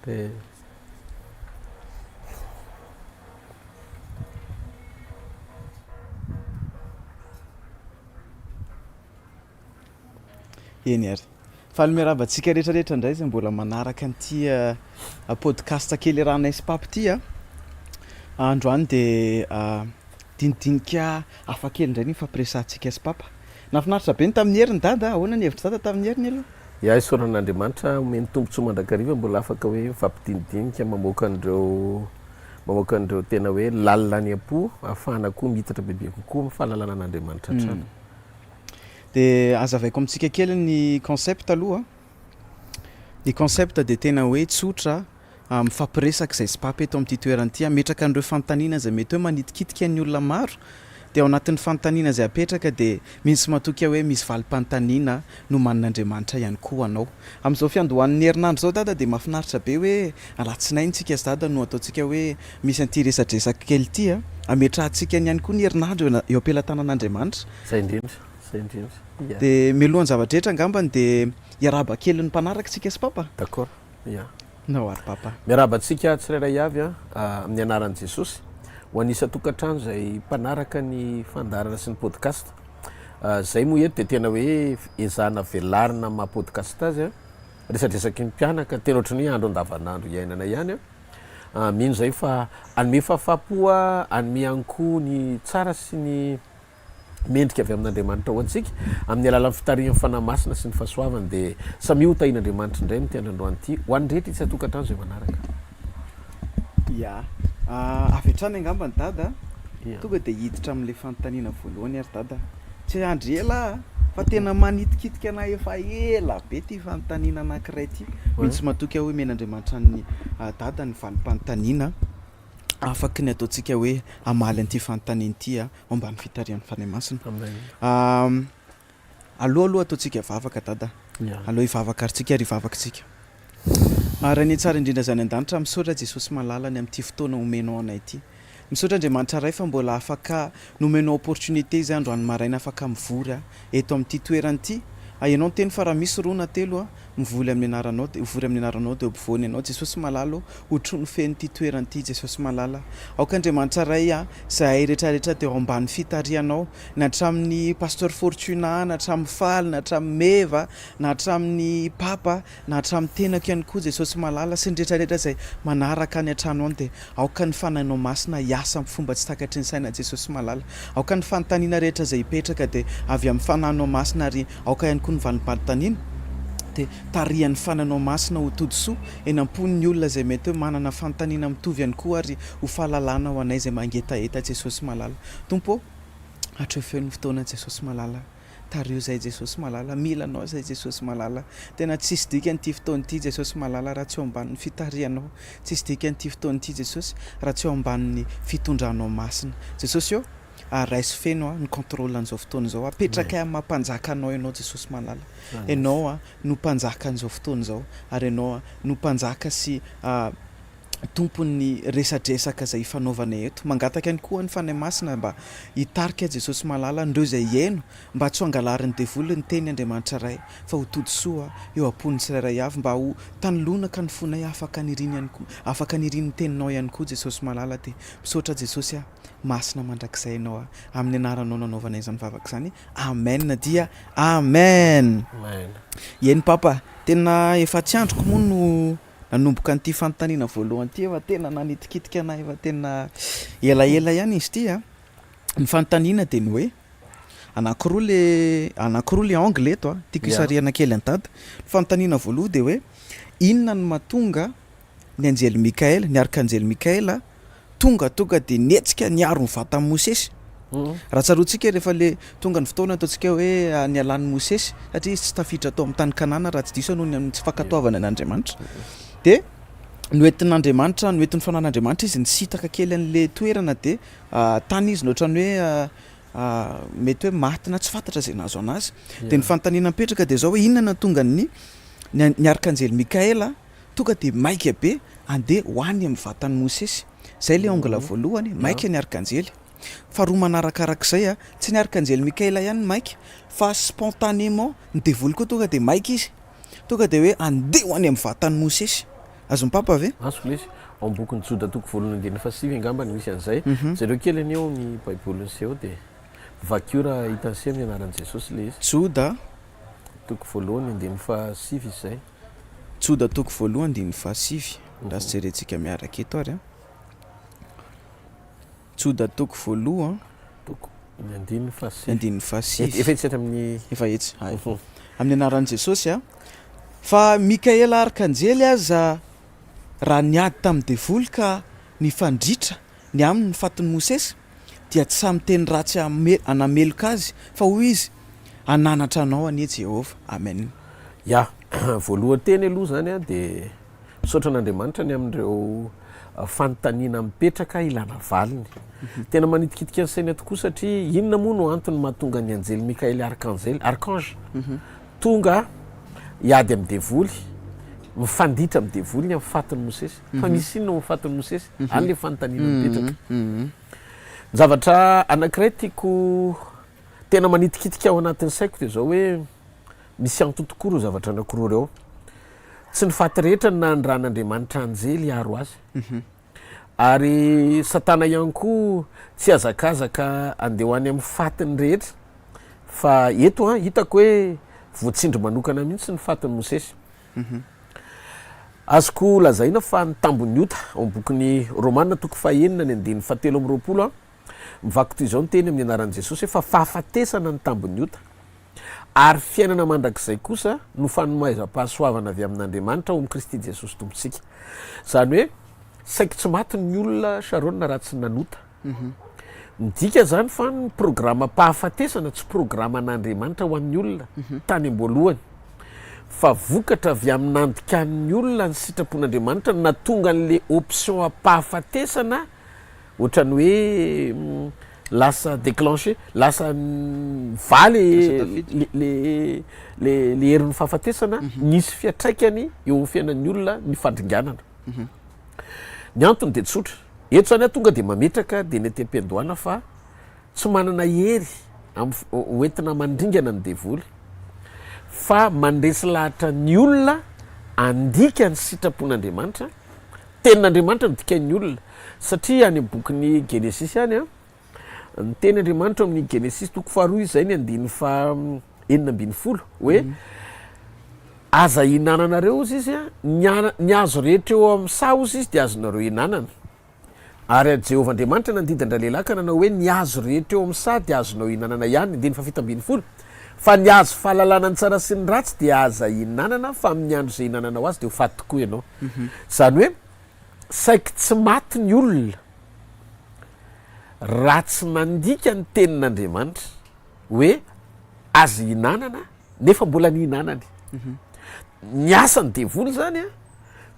de eny ary fa le miarabantsika rehetrarehetra indray zay mbola manaraka an'ity podcast kely ranay sy papy ity androany de dinidinika hafa kely indray ny fampiresantsika sy papa nafinaritra be ny tamin'ny heriny dada ahoana ny hevitra dada tamin'ny heriny aloha ia isaoran'Andriamanitra omeny tombontsoa mandrakariva mbola afaka hoe mifampidinidinika mamoaka an'ireo tena hoe lalina ny am-po ahafahana koa mitatra bebe kokoa amin'ny fahalalana an'Andriamanitra trano. de azavaiko amintsika kely ny concept aloha ny concept de tena hoe tsotra mifampiresaka zay sy papy eto amin'ity toerana ity ametraka an'ireo fanontaniana zay mety hoe manitikitika ny olona maro de ao anatin'ny fanontaniana zay apetraka de misy matoka hoe misy valim-panontaniana no manin'Andriamanitra ihany koa anao amin'izao fiandohan'ny herinandro zao dada de mahafinaritra be hoe alatsinaintsika sy dada no ataontsika hoe misy an'ity resadresaka kely ity ametrahantsika ny ihany koa ny herinandro eo am-pelatanan'Andriamanitra Zay indrindra ia. de milohan'ny zavatra angambany de iaraba kely ny mpanaraka tsika sy papa D'accord, ia. nao ary papa Miarabantsika tsirairay avy amin'ny anaran'i Jesosy ho anisa tokantrano zay mpanaraka ny fandarana sy ny podcast. Zay moa eto de tena hoe ezahana velarina maha podcast azy resadresaky ny mpianaka tena ohatrany hoe andro andavanandro iainana ihany mino zay fa anome fahafapo anome ihany koa ny tsara sy ny mendrika avy amin'Andriamanitra ho antsika amin'ny alalan'ny fitarihan'ny fanahy masina sy ny fahasoavany de samy ho tahin'Andriamanitra indray mitendry androany ity ho an'ny rehetra itsy atokantrano zay manaraka. ia avy hatrany angambany dada Ia. tonga de hiditra amin'le fanontaniana voalohany ary dada tsy andry ela fa tena manitikitika anay efa ela be ty fanontaniana anankiray ty mitsy matoka hoe men'Andriamanitra ny dada ny valim-panontaniana afaky ny ataontsika hoe amaly an'ity fanontaniana ity momba ny fitarihan'ny fanahy masina aloha ataontsika vavaka dada Ia. aloha hivavaka ary tsika ary hivavaka tsika raha ny tsara indrindra zany an-danitra misaotra Jesosy malalany amin'ity fotoana omenao anay ity misaotra Andriamanitra ray fa mbola afaka nomenao opportunité zay androany maraina afaka mivory eto amin'ity toerana ity ianao ny teny fa raha misy roa na telo mivory amin'ny anaranao de mivory amin'ny anaranao de ampovoany ianao Jesosy malala otrony fen'ity toerana ity Jesosy malala aoka Andriamanitra ray zay rehetrarehetra teo ambany fitarianao na hatramin'ny pasteur Fortuna na hatramin'ny Faly na hatramin'ny Meva na hatramin'ny papa na hatramin'ny tenako ihany koa Jesosy malala sy ny rehetrarehetra zay manaraka ny an-trano any de aoka ny fanahinao masina hiasa amin'ny fomba tsy takatry ny saina Jesosy malala aoka ny fanontaniana rehetra zay hipetraka de avy amin'ny fanahinao masina ary aoka ihany koa ny valim-panontaniana de tarihan'ny fananao masina ho todisoa eny ampon'ny olona zay mety hoe manana fanontaniana mitovy ihany koa ary ho fahalalana ho anay zay mangetaheta Jesosy malala tompo hatreo feon'ny fotoana Jesosy malala tario zay Jesosy malala milanao zay Jesosy malala tena tsisy dikan'ity fotoana ity Jesosy malala raha tsy eo ambanin'ny fitarianao tsisy dikan'ity fotoana ity Jesosy raha tsy eo ambanin'ny fitondranao masina Jesosy eo raisy feno ny contrôle an'izao fotoana izao apetraka amin'ny mampanjaka anao ianao Jesosy malala ianao no mpanjaka an'izao fotoana izao ary ianao no mpanjaka sy tompon'ny resadresaka zay fanaovanay eto mangataka ihany koa ny fanahy masina mba hitarika Jesosy malala ndreo zay hiaino mba tsy ho angalarin'ny devoly ny teny Andriamanitra ray fa ho todisoa eo am-pon'ny tsirairay avy mba ho tanolonaka ny fonay afaka niriny ihany koa afaka niriny teninao ihany koa Jesosy malala de misaotra Jesosy masina mandrakizay ianao amin'ny anaranao nanaovanay zany vavaka zany amen dia amen eny papa tena efa tsy androko moa no nanomboka an'ity fanontaniana voalohany ity efa tena nanitikitika anay efa tena elaela ihany izy ity ny fanontaniana de ny hoe anankiroa le angle eto tiako hisariana kely an-tada ny fanontaniana voaloha de hoe inona no mahatonga ny anjely Mikaela ny arkanjely Mikaela tonga de nietsika niaro ny vatan'i Mosesy raha tsaroantsika rehefa le tonga ny fotoana ataontsika hoe ny alan'ny Mosesy satria izy tsy tafiditra atao amin'ny tany Kanana raha tsy diso noho ny tsy fankatoavana an'Andriamanitra de noentin'Andriamanitra noentin'ny fanan'Andriamanitra izy nisitaka kely an'le toerana de tany izy nohatrany hoe mety hoe maty na tsy fantatra zay nahazo anazy de ny fanontaniana mipetraka de zao hoe inona tonga ny arkanjely Mikaela tonga de maika be andeha hoany amin'ny vatan'ny Mosesy zay le angle voalohany maika ny arkanjely faharoa manarakarak'izay tsy ny arkanjely Mikaela ihany maika fa spontanément ny devoly koa tonga de maika izy tonga de hoe andeha ho any amin'ny vatan'ny Mosesy azony papa ave asoko lesy ambokony joda toko voalohany andiny fa sivy angambany misy an'izay zareo kely any eo ny baiboly nyseo de vakiora hitanse amin'ny anaran'i jesosy le izy joda toko voalohany andiny fa sivy izy zay joda toko voalohany andiny fa sivy raha sy jerentsika miaraka eto ary a joda toko voaloha toko ny andiny fa sivy andiny fa sivy efa etsy amin'ny efa etsy amin'ny anaran'i jesosy a fa mikaela arkanjely aza raha niady tamin'ny devoly ka ny fandritra ny aminy ny fatin'ny mosesy dia tsy samy teny ratsy anameloka azy fa hoy izy ananatra anao anie Jehova amen ya voalohany teny aloha zany a de misaotra an'Andriamanitra ny amin'ireo fanontaniana mipetraka ilana valiny tena manitikitika ny saina tokoa satria inona moa no antony mahatonga ny anjely Mikaely arkange tonga iady amin'ny devoly mifanditra amin'ny devoly ny amin'ny fatin'ny mosesy fa misy inona mifatin'ny mosesy any le fanontaniana mipetraka zavatra anankiray tiako tena manitikitika ao anatin'ny saiko de zao hoe misy antotokoro zavatra anankiroa reo tsy ny faty rehetra na ny ran'Andriamanitra anjely iaro azy ary satana ihany koa tsy azakazaka andeha ho any amin'ny fatiny rehetra fa eto a hitako hoe voatsindry manokana mihitsy ny fatin'ny mosesy azoko lazaina fa ny tambony ota ao bokin'ny Romanina toko fahaenina ny andiny fatelo amby roapolo a mivaky toy izao ny teny amin'ny anaran'i Jesosy hoe fa fahafatesana ny tambony ota ary fiainana mandrakizay kosa no fanomaiza-pahasoavana avy amin'Andriamanitra ao amin'ny Kristy Jesosy tompontsika zany hoe saika tsy maty ny olona Sharon raha tsy nanota midika zany fa ny programa pahafatesana tsy programa an'Andriamanitra ho an'ny olona tany am-boalohany fa vokatra avy amin'n'andikan'ny olona ny sitrapon'Andriamanitra na tonga n'le option apahafatesana ohatrany hoe lasa déclenché lasa valy le herin'ny fahafatesana nisy fiatraikany eo amin'ny fiainan'ny olona ny fandringanana ny antony de tsotra eto zany a tonga de mametraka de ny tem-piandohana fa tsy manana hery hoentina mandringana ny devoly fa mandresy lahatra ny olona andika ny sitrapon'Andriamanitra tenin'Andriamanitra ny dikain'ny olona satria any bokin'ny Genesis any a ny teny Andriamanitra amin'ny Genesis toko faharoa izy zay ny andiny fa 19 hoe aza hinananareo izy izy a ny azo rehetra eo amin'ny saozy izy de azonareo hinanana ary Jehova Andriamanitra nandidandra lehilahy ka nanao hoe ny azo rehetra eo amin'ny sa de azonao hinanana ihany andiny fa 17 fa ny azo fahalalana ny tsara sy ny ratsy de aza hinanana fa amin'ny andro zay hinananao azy de ho faty tokoa ianao zany hoe saiky tsy maty ny olona raha tsy mandika ny tenin'Andriamanitra hoe azy hinanana nefa mbola ny hinanany ny asany devoly zany a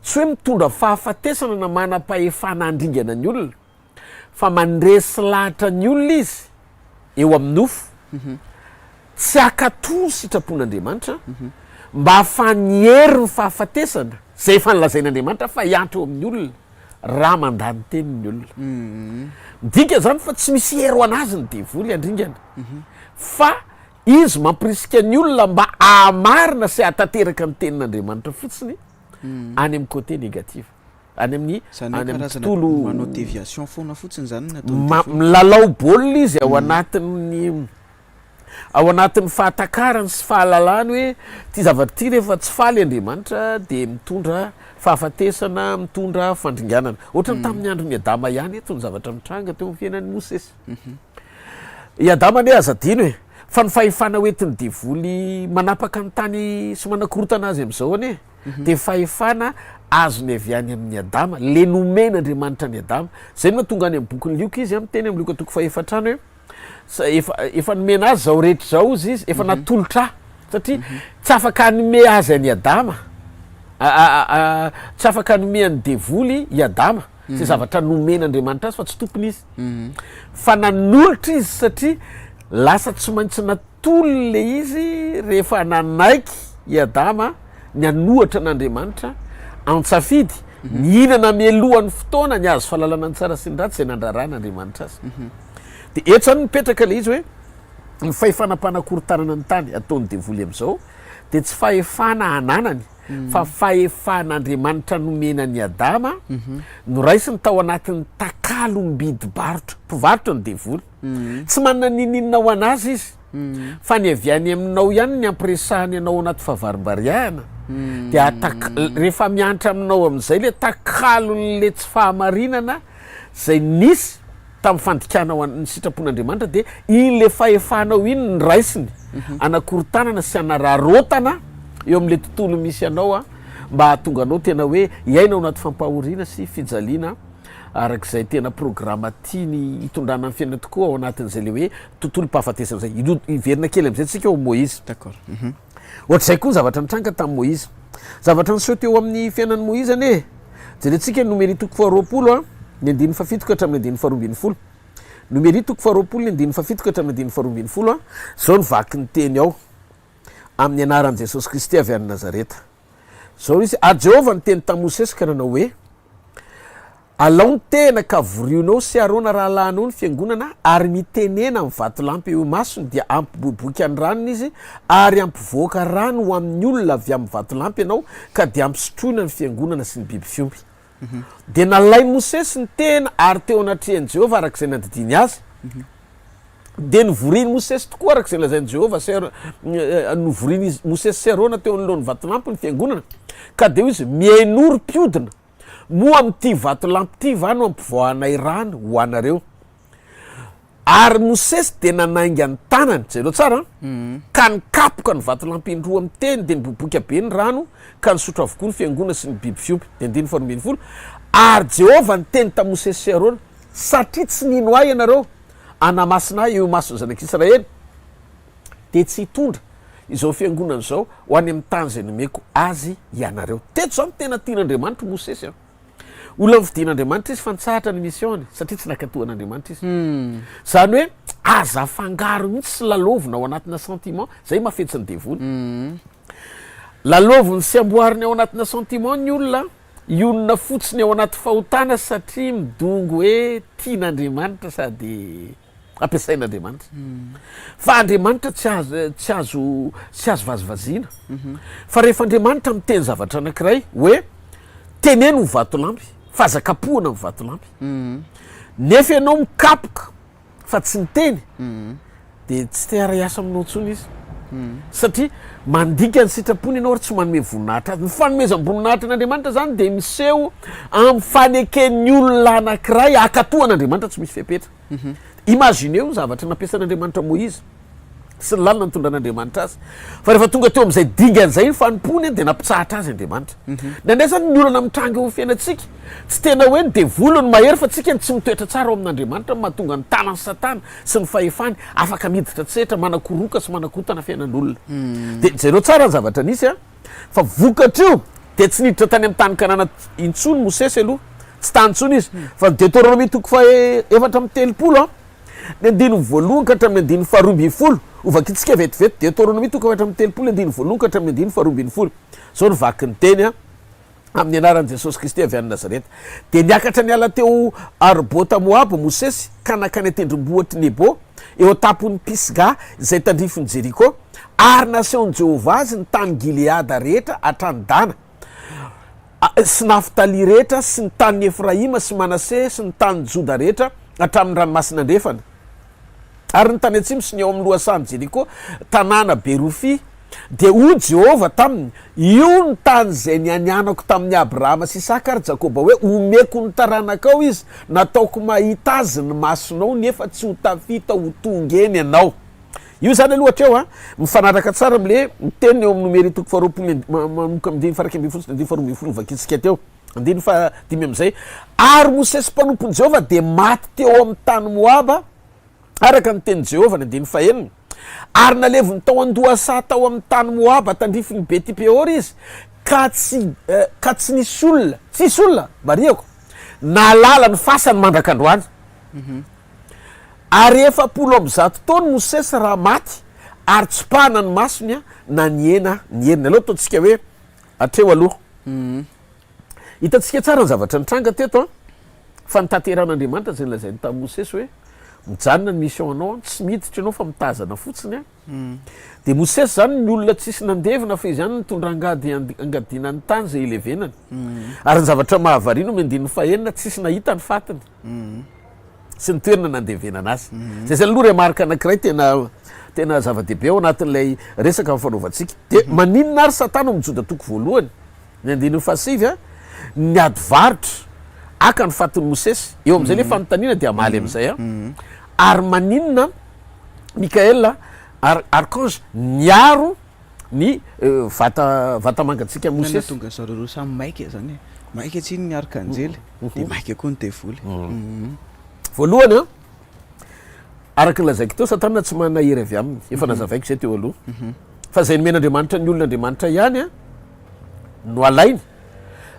tsy hoe mitondra fahafatesana na manam-pahefana andringana ny olona fa mandresy lahatra ny olona izy eo amin'ny nofo tsy akatò sitrapon'Andriamanitra mba hafany hery ny fahafatesana zay efa nilazain'Andriamanitra fa hiantro eo amin'ny olona raha mandany tenin'ny olona midika zany fa tsy misy hery ho anazy ny devoly andringana fa izy mampirisika ny olona mba amarina sy atanteraka ny tenin'Andriamanitra fotsiny any amin'ny côté négatif any amin'ny tontolo manao déviation foana fotsiny zany milalao baolina izy ao anatin'ny fahatakarany sy fahalalany hoe ty zavatra ty rehefa tsy faly Andriamanitra de mitondra fahafatesana mitondra fandringanana ohatrany tamin'ny andron'ny Adama ihany eto ny zavatra mitranga teo amin'ny fiainan'ny Mosesy i Adama ne azadino hoe fa ny fahefana hoentin'ny devoly manapaka ny tany sy manakorotana azy am'izao anie de fahefana azony avy any amin'ny Adama le nomen'Andriamanitra ny Adama zay no mahatonga any amin'ny bokin'ny Lioka izy amin'ny teny amin'ny Lioka toko fahefatrany hoe efa nomena azy zao rehetra zao izy efa natolotra satria tsy afaka hanome azy any Adama tsy afaka hanome any devoly i Adama sy zavatra nomen'Andriamanitra azy fa tsy tompony izy fa nanolotra izy satria lasa tsy maintsy natolo le izy rehefa nanaiky i Adama ny anohatra an'Andriamanitra antsafidy ny hinana mialohan'ny fotoana ny azo fahalalana ny tsara sy ny ratsy zay nandraran'Andriamanitra azy de eto zany mipetraka le izy hoe ny fahefana-panakorotanana ny tany ataon'ny devoly am'izao de tsy fahefana ananany fa fahefan'andriamanitra nomenany adama noraisiny tao anatin'ny takalo mibidy barotra mpivarotra ny devoly tsy manana nininona ho anazy izy fa ny aviany aminao ihany ny ampiresahany anao anaty fahavarim-bariahana dia rehefa miantra aminao amin'izay le takalon'le tsy fahamarinana zay nisy tamin'ny fandikana ny sitrapon'andriamanitra dia iny le fahefanao iny ny raisiny anakorotanana sy anararotana eo amin'le tontolo misy anao a mba hahatonga anao tena hoe iainao anaty fampahoriana sy fijaliana arak'izay tena programa tiany hitondrana amin'ny fiainana tokoa ao anatin'izay le hoe tontolo mpahafatesana zay iverina kely am'izay tsika ao Moïse. D'accord. Ohatr'izay koa ny zavatra nitranga tamin'ny Moïse, zavatra niseho teo amin'ny fiainan'ny Moïse ane jerentsika numéro toko faharoapolo a ny andininy fafitoko hatramin'ny andininy faharoambin'ny folo, numéro toko faharoapolo ny andininy fafitoko hatramin'ny andininy faharoambin'ny folo a zao ny vaky ny teny ao amin'ny anaran'i Jesosy Kristy avy any Nazareta. Zao izy ary Jehova niteny tamin'ny Mosesy ka nanao hoe alao ny tena ka vorionao sy arona rahalanao ny fiangonana ary mitenena amin'ny vatolampy eo masony dia ampiboboky any ranony izy ary ampivoaka rano ho amin'ny olona avy amin'ny vatolampy ianao ka dia ampisotroina ny fiangonana sy ny biby fiompy. Dia nalainy Mosesy ny tena ary teo anatrehany Jehova arak'izay nandidiny azy. Dia novoriny Mosesy tokoa arak'izay lazainy Jehova novoriny Mosesy sy Arona teo anoloan'ny vatolampy ny fiangonana ka dia izy mihainorom-piodina moa amin'ity vatolampy ity va no ampivoahanay rano ho anareo. Ary Mosesy dia nanainga ny tanany jereo tsara ka nikapoka ny vatolampy indroa amin'ny teny dia niboboka be ny rano ka nisotro avokoa ny fiangonana sy ny biby fiompy. Dia andiny faharoambin'ny folo ary Jehova niteny ta Mosesy sy Arona satria tsy nino ahy ianareo anamasina eo masony zanak'Israely dia tsy hitondra izao fiangonana zao ho any amin'ny tany zay nomeko azy ianareo. Teto zao ny tena tian'Andriamanitra Mosesy a. Olona nividian'Andriamanitra izy fa nitsahatra ny misiony satria tsy nakatohan'Andriamanitra izy. Zany hoe aza fangaro mihitsy sy lalovina ao anatina sentiment zay mafetsy ny devoly. Laloviny sy amboariny ao anatina sentiment ny olona ionona fotsiny ao anaty fahotana satria midongo hoe tian'Andriamanitra sady ampiasain'Andriamanitra. Fa Andriamanitra tsy azo vazivaziana. Fa rehefa Andriamanitra miteny zavatra anankiray hoe teneno ny vatolampy, fazakapohana ny vatolampy. Nefa ianao mikapoka fa tsy niteny dia tsy te ara-iasa aminao intsony izy. Satria mandika ny sitrapony ianao ary tsy manome voninahitra azy. Ny fanomezam-boninahitra n'Andriamanitra zany dia miseho amin'ny faneken'ny olona anankiray akatohan'Andriamanitra tsy misy fepetra. Imagineo ny zavatra nampiasan'Andriamanitra Moïse sy ny lalina nitondran'Andriamanitra azy. Fa rehefa tonga teo amin'izay dingan'izay ny fanompony dia nampitsahatra azy Andriamanitra. Nandray zany ny olana mitranga eo fiainantsika tsy tena hoe ny devolony mahery fa tsika tsy mitoetra tsara ao amin'Andriamanitra mahatonga ny tanany Satana sy ny fahefany afaka miditra tsetra manakoroka sy manakotana fiainan'olona. Dia jereo tsara ny zavatra nisy a fa vokatra io dia tsy niditra tany amin'ny tany Kanana intsony Mosesy aloha tsy tany intsony izy fa Deutéronomie toko efatra amby telopolo ny andininy voalohany ka hatramin'ny andininy faharoambin'ny folo ovakitsika vetivety Deutéronomie toko efatra amby telopolo andininy voalohany ka hatramin'ny andininy faharoambin'ny folo. Zao ny vaky ny teny a amin'ny anaran'i Jesosy Kristy avy any Nazareta. Dia niakatra niala teo Arbota Moaba Mosesy ka nakany tendrombohitry Nebo eo an-tapon'ny Pisga izay tandrifon'ny Jeriko ary nasehon'i Jehova azy ny tany Gileada rehetra hatrany Dana sy Naftali rehetra sy ny tany Efraima sy Manase sy ny tany Joda rehetra hatramin'ny ranomasina andrefana. Ary ny tany atsimo sy ny ao amin'ny lohasan'ny Jeriko tanàna Berofi dia hoy Jehova taminy io ny tany zay nianianako tamin'ny Abrahama sy Isaka ary Jakoba hoe omeko ny taranakao izy nataoko mahita azy ny masonao nefa tsy ho tafita ho tonga eny ianao. Io zany aloha hatreo a mifanaraka tsara am'le miteny eo amin'ny numéro toko faharoapolo manomboka am'dimy faaraky ambin'ny folo sy andininy faharoambin'ny folo vakitsika teo andiny fahadimy am'izay. Ary Mosesy mpanompon'i Jehova dia maty teo amin'ny tany Moaba araka ny teny Jehova ny andiny fahaenina. Ary naleviny tao andohasa tao amin'ny tany Moaba tandrifiny Beti-Peor izy ka tsy nisy olona tsisy olona mariako nalala ny fasany mandrakandroany. Ary 700 taona Mosesy raha maty ary tsy pahana ny masony a na niena nyeriny. Aloha ataontsika hoe atreo aloha hitantsika tsara ny zavatra nitranga teto fa nitanteran'Andriamanitra zay nilazainy tamin'ny Mosesy hoe mijanona ny mission-nao tsy miditra anao fa mitazana fotsiny a de Mosesy zany ny olona tsisy nandevina fa izy zany nitondra angady angadinany tany zay ilevenany ary ny zavatra mahavarino mendin'ny fahenina tsisy nahita ny fatiny sy ny toerana nandevenana azy zay aloha remarika anankiray tena zava-dehibe ao anatin'ilay resaka fanaovantsika de maninona ary satana ao mijoda toko voalohany ny andininy fahasivy a ny ady varotra aka ny fatin'ny Mosesy eo am'izay le fanontaniana de amaly am'izay a ary maninona Mikaela archange niaro ny vata mangatsika Mosesy tonga zareo roa samy maika zany maika tsiny ny arkanjely de maika koa ny devoly voalohany a araka lazaiko teo satana tsy manahery avy aminy efa nazavaiko zay teo aloha fa zay nomen'Andriamanitra ny olon'Andriamanitra ihany a no alainy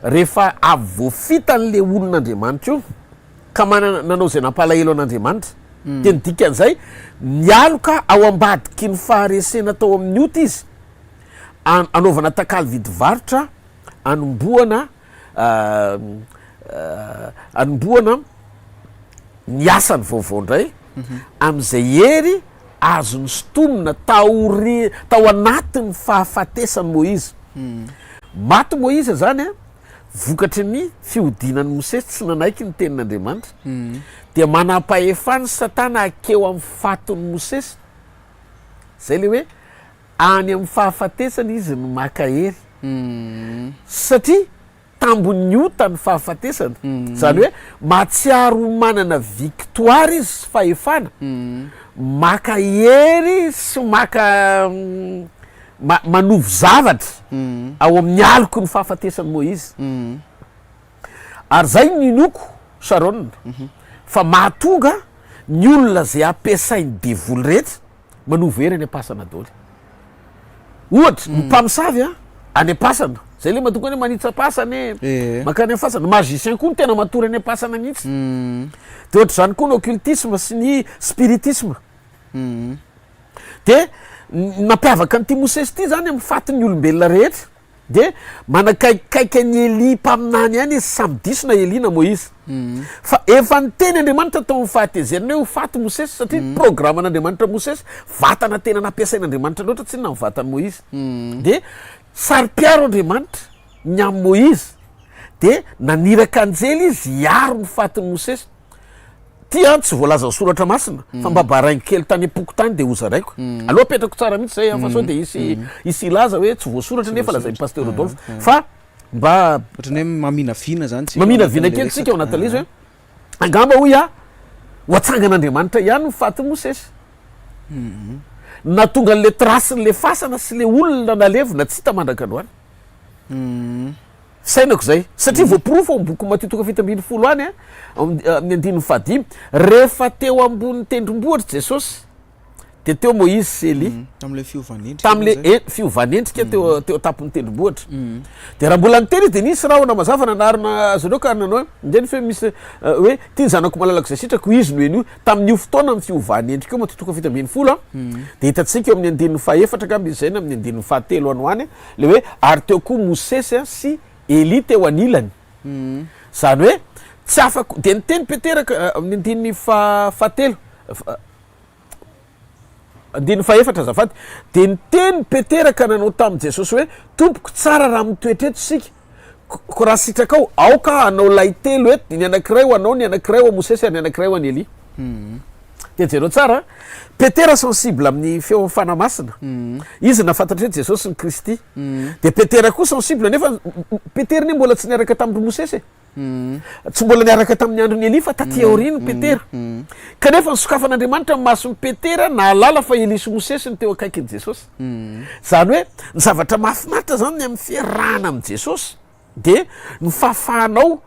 rehefa avy voafita an'le olon'Andriamanitra io ka nanao zay nampalahelo an'Andriamanitra de ny dikan'izay mialoka ao ambadiky ny faharesena tao amin'ny ota izy anaovana takaly vidy varotra anomboana ny asany vaovao ndray am'izay hery azony sotomina tao anatin'ny fahafatesany Moïse maty Moïse zany a vokatry ny fihodinan'ny Mosesy tsy nanaiky ny tenin'Andriamanitra de manam-pahefany satana akeo amin'ny faton'ny Mosesy zay le hoe any amin'ny fahafatesany izy no maka hery satria tambony ota ny fahafatesana zany hoe matsiaro manana victoire izy sy fahefana maka hery sy maka manovo zavatra ao amin'ny aloko ny fahafatesany Moïse ary zay ninoko Sharon fa mahatonga ny olona zay ampiasainy devoly rehetra manovo hery any am-pasana daoly ohatra mpamosavy a any am-pasana zay le mahatonga ny manitsapasany makany am-pasana magicien koa ny tena matory any am-pasana mihitsy de ohatra zany koa ny occultisme sy ny spiritisme de nampiavaka an'ity Mosesy ty zany amin'ny fatin'ny olombelona rehetra de manakaikikaiky ny Eli mpaminany ihany izy samy diso na Eli na Moïse fa efa niteny Andriamanitra tao amin'ny fahatezerina hoe ho faty Mosesy satria programan'Andriamanitra Mosesy vatana tena nampiasain'Andriamanitra loatra tsy na ny vatany Moïse de sary-piaro Andriamanitra ny amin'ny Moïse de naniraka anjely izy hiaro ny fatin'ny Mosesy tia tsy voalaza ny soratra masina fa mba barainy kely tany am-poko tany de ozaraiko aloha apetrako tsara mihitsy zay fa sao de isy ilaza hoe tsy voasoratra nefa lazain'ny pasteur Rodolphe fa mba ohatrany hoe maminavina zany maminavina kely tsika ao anatin'le izy hoe angamba hoy a ho atsangan'Andriamanitra ihany ny fatin'ny Mosesy natonga an'le trasin'le fasana sy le olona nalevina tsy hita mandrakandroany sainako zay satria voapirofo amin'ny boky Matthieu 7:20 any amin'ny andininy fahadimy rehefa teo ambony tendrombohitra Jesosy de teo Moïse sy Eli tam'le fiovanendrika tam'le fiovanendrika teo tapon'ny tendrombohitra de raha mbola niteny de nisy raha ona mazava nanarina azy ireo ka nanao ndeny fe misy hoe ty ny zanako malalako zay sitrako izy no enio tamin'io fotoana amin'ny fiovanendrika eo Matthieu 7:20 de hitatsika eo amin'ny andininy fahaefatra ka izy zay na amin'ny andininy fahatelo anoany le hoe ary teo koa Mosesy sy Eli teo anilany zany hoe tsy afaka de niteny Peteraka amin'ny andininy fahatelo andininy fahaefatra azafady de niteny Peteraka nanao tamin'i Jesosy hoe tompoko tsara raha mitoetreto sika ko raha sitrakao aoka anao lay telo eto ny anankiray ho anao ny anankiray ho Mosesy ny anankiray ho any Eli de jereo tsara Petera sensible amin'ny feo fanamasina izy nafantatra hoe Jesosy ny Kristy de Petera koa sensible nefa Petera ne mbola tsy niaraka tamin'ny Mosesy tsy mbola niaraka tamin'ny andron'ny Eli fa taty aoriny Petera kanefa ny sokafan'Andriamanitra ny mason'ny Petera nahalala fa Eli sy Mosesy ny teo akaikin'i Jesosy zany hoe ny zavatra mahafinaritra zany ny amin'ny fiarahana amin'ny Jesosy de ny fahafahanao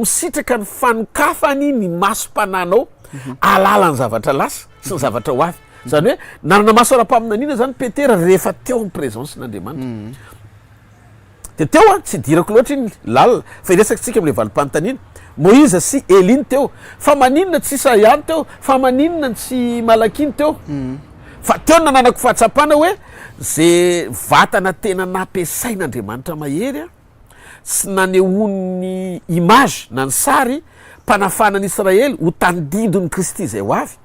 misitraka ny fanokafany ny masom-pananao alala ny zavatra lasa sy ny zavatra ho avy zany hoe nanana maso ara-paminaniana zany Petera rehefa teo amin'ny présence n'Andriamanitra de teo a tsy dirako loatra iny lalina fa iresaka tsika am'le valim-panontaniana Moïse sy Eli ny teo fa maninona tsy Isaiah teo fa maninona tsy Malaki teo fa teo nananako fahatsapana hoe zay vatana tena nampiasain'Andriamanitra mahery a sy nanehony image na ny sary mpanafana Israely ho tandindony Kristy zay ho avy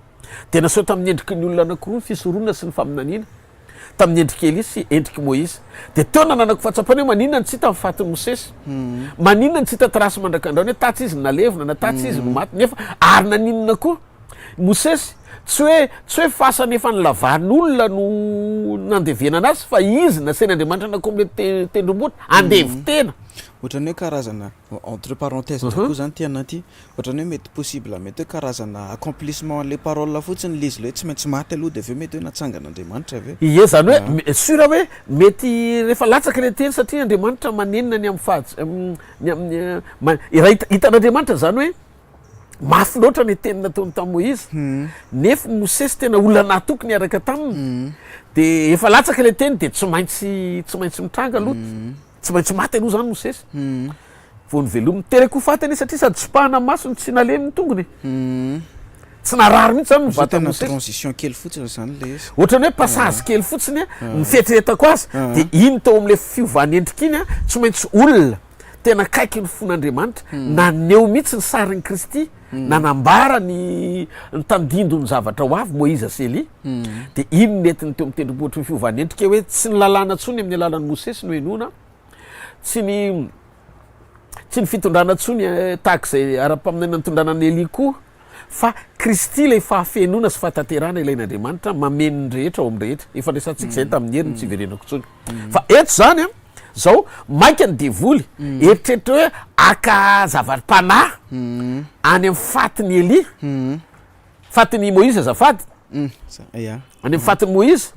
dia naseho tamin'ny endriky ny olona anankiroa ny fisorona sy ny faminaniana tamin'ny endriky Elia sy endriky Moïse dia teo nananako fahatsapana hoe maninona ny tsy hita mifatin'ny Mosesy maninona ny tsy hita trasy mandrakandraony hoe tatsy izy nalevina na tatsy izy no maty nefa ary naninona koa Mosesy tsy hoe fasana efa nolavan'olona no nandevena anazy fa izy nasain'Andriamanitra na comme le tendrombohitra andevy tena ohatrany hoe karazana entre parenthèse koa zany ty anaty ohatrany hoe mety possible mety hoe karazana accomplissement le parole fotsiny le izy le tsy maintsy maty aloha de aveo mety hoe natsangan'Andriamanitra aveo ie zany hoe sura hoe mety rehefa latsaka le teny satria Andriamanitra manenina ny amin'ny hitan'Andriamanitra zany hoe mafy loatra ny teny nataony tamin'ny Moïse nefa Mosesy tena olona natoky ny araka taminy de efa latsaka le teny de tsy maintsy mitranga aloha tsy maintsy maty aloha zany Mosesy vao ny velominy teraka ho fatany satria sady tsopahana masony tsy naleminy tongony tsy narary mihitsy zany mivata Mosesy transition kely fotsiny zany le izy ohatrany hoe passage kely fotsiny mifetretako azy de iny tao am'le fiovany endrika iny tsy maintsy olona tena kaiky ny fon'Andriamanitra naneho mihitsy ny sarin'ny Kristy nanambara ny tandindony zavatra ho avy Moïse sy Elia de iny netiny teo am'tendrombohitry ny fiovany endrika hoe tsy ny lalàna tsony amin'ny alalan'ny Mosesy no henoana tsy ny fitondrana tsony tahak'izay ara-paminana ny tondranan'ny Elia koa fa Kristy lay fahafenoana sy fahatanterana ilain'Andriamanitra mameno ny rehetra ao am'rehetra efa resantsika zay tamin'ny heriny tsy verenako tsony fa eto zany zao mainka ny devoly eritreritra hoe aka zava-panahy any amin'ny fatin'ny Elia fatin'ny Moïse azafady any amin'ny fatin'ny Moïse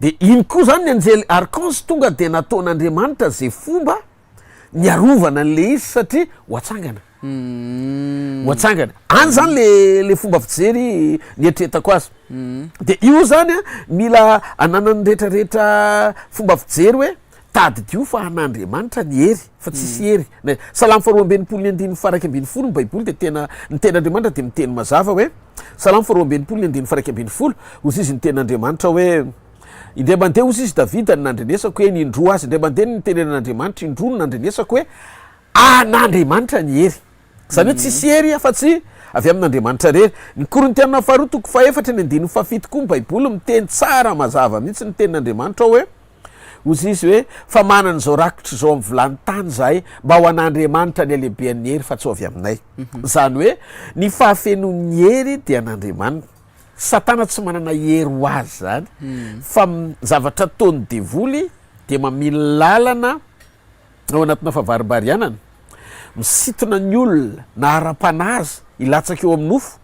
de iny koa zany ny anjely arkange tonga de nataon'Andriamanitra zay fomba niarovana an'le izy satria hoatsangana any zany le fomba fijery nieritreretako azy de io zany mila ananany rehetrarehetra fomba fijery hoe tady dio fa an'Andriamanitra ny hery fa tsisy hery Salamo faharoa ambenipolo ny andiny faraika ambiny folo ny baiboly de tena ny ten'Andriamanitra de miteny mazava hoe Salamo faharoa ambenipolo ny andiny faraika ambiny folo ozy izy ny ten'Andriamanitra hoe indray mandeha ozy izy Davida ny nandrenesako hoe nindro azy indray mandeha ny tenen'Andriamanitra indro ny nandrenesako hoe an'Andriamanitra ny hery zany hoe tsisy hery fa tsy avy amin'Andriamanitra rery ny Korintiana faharoa toko faefatra ny andiny fafito koa ny baiboly miteny tsara mazava mihitsy ny ten'Andriamanitra hoe ozy izy hoe fa manana zao rakitra zao amin'ny vilany tany zahay mba ho an'Andriamanitra ny alehibean'ny hery fa tsy ho avy aminay zany hoe ny fahafenon'ny hery dia an'Andriamanitra Satana tsy manana hery ho azy zany fa zavatra ataony devoly de mamily lalana ao anatina fahavaribarianana misitona ny olona na ara-panazy hilatsaka eo amin'ny nofo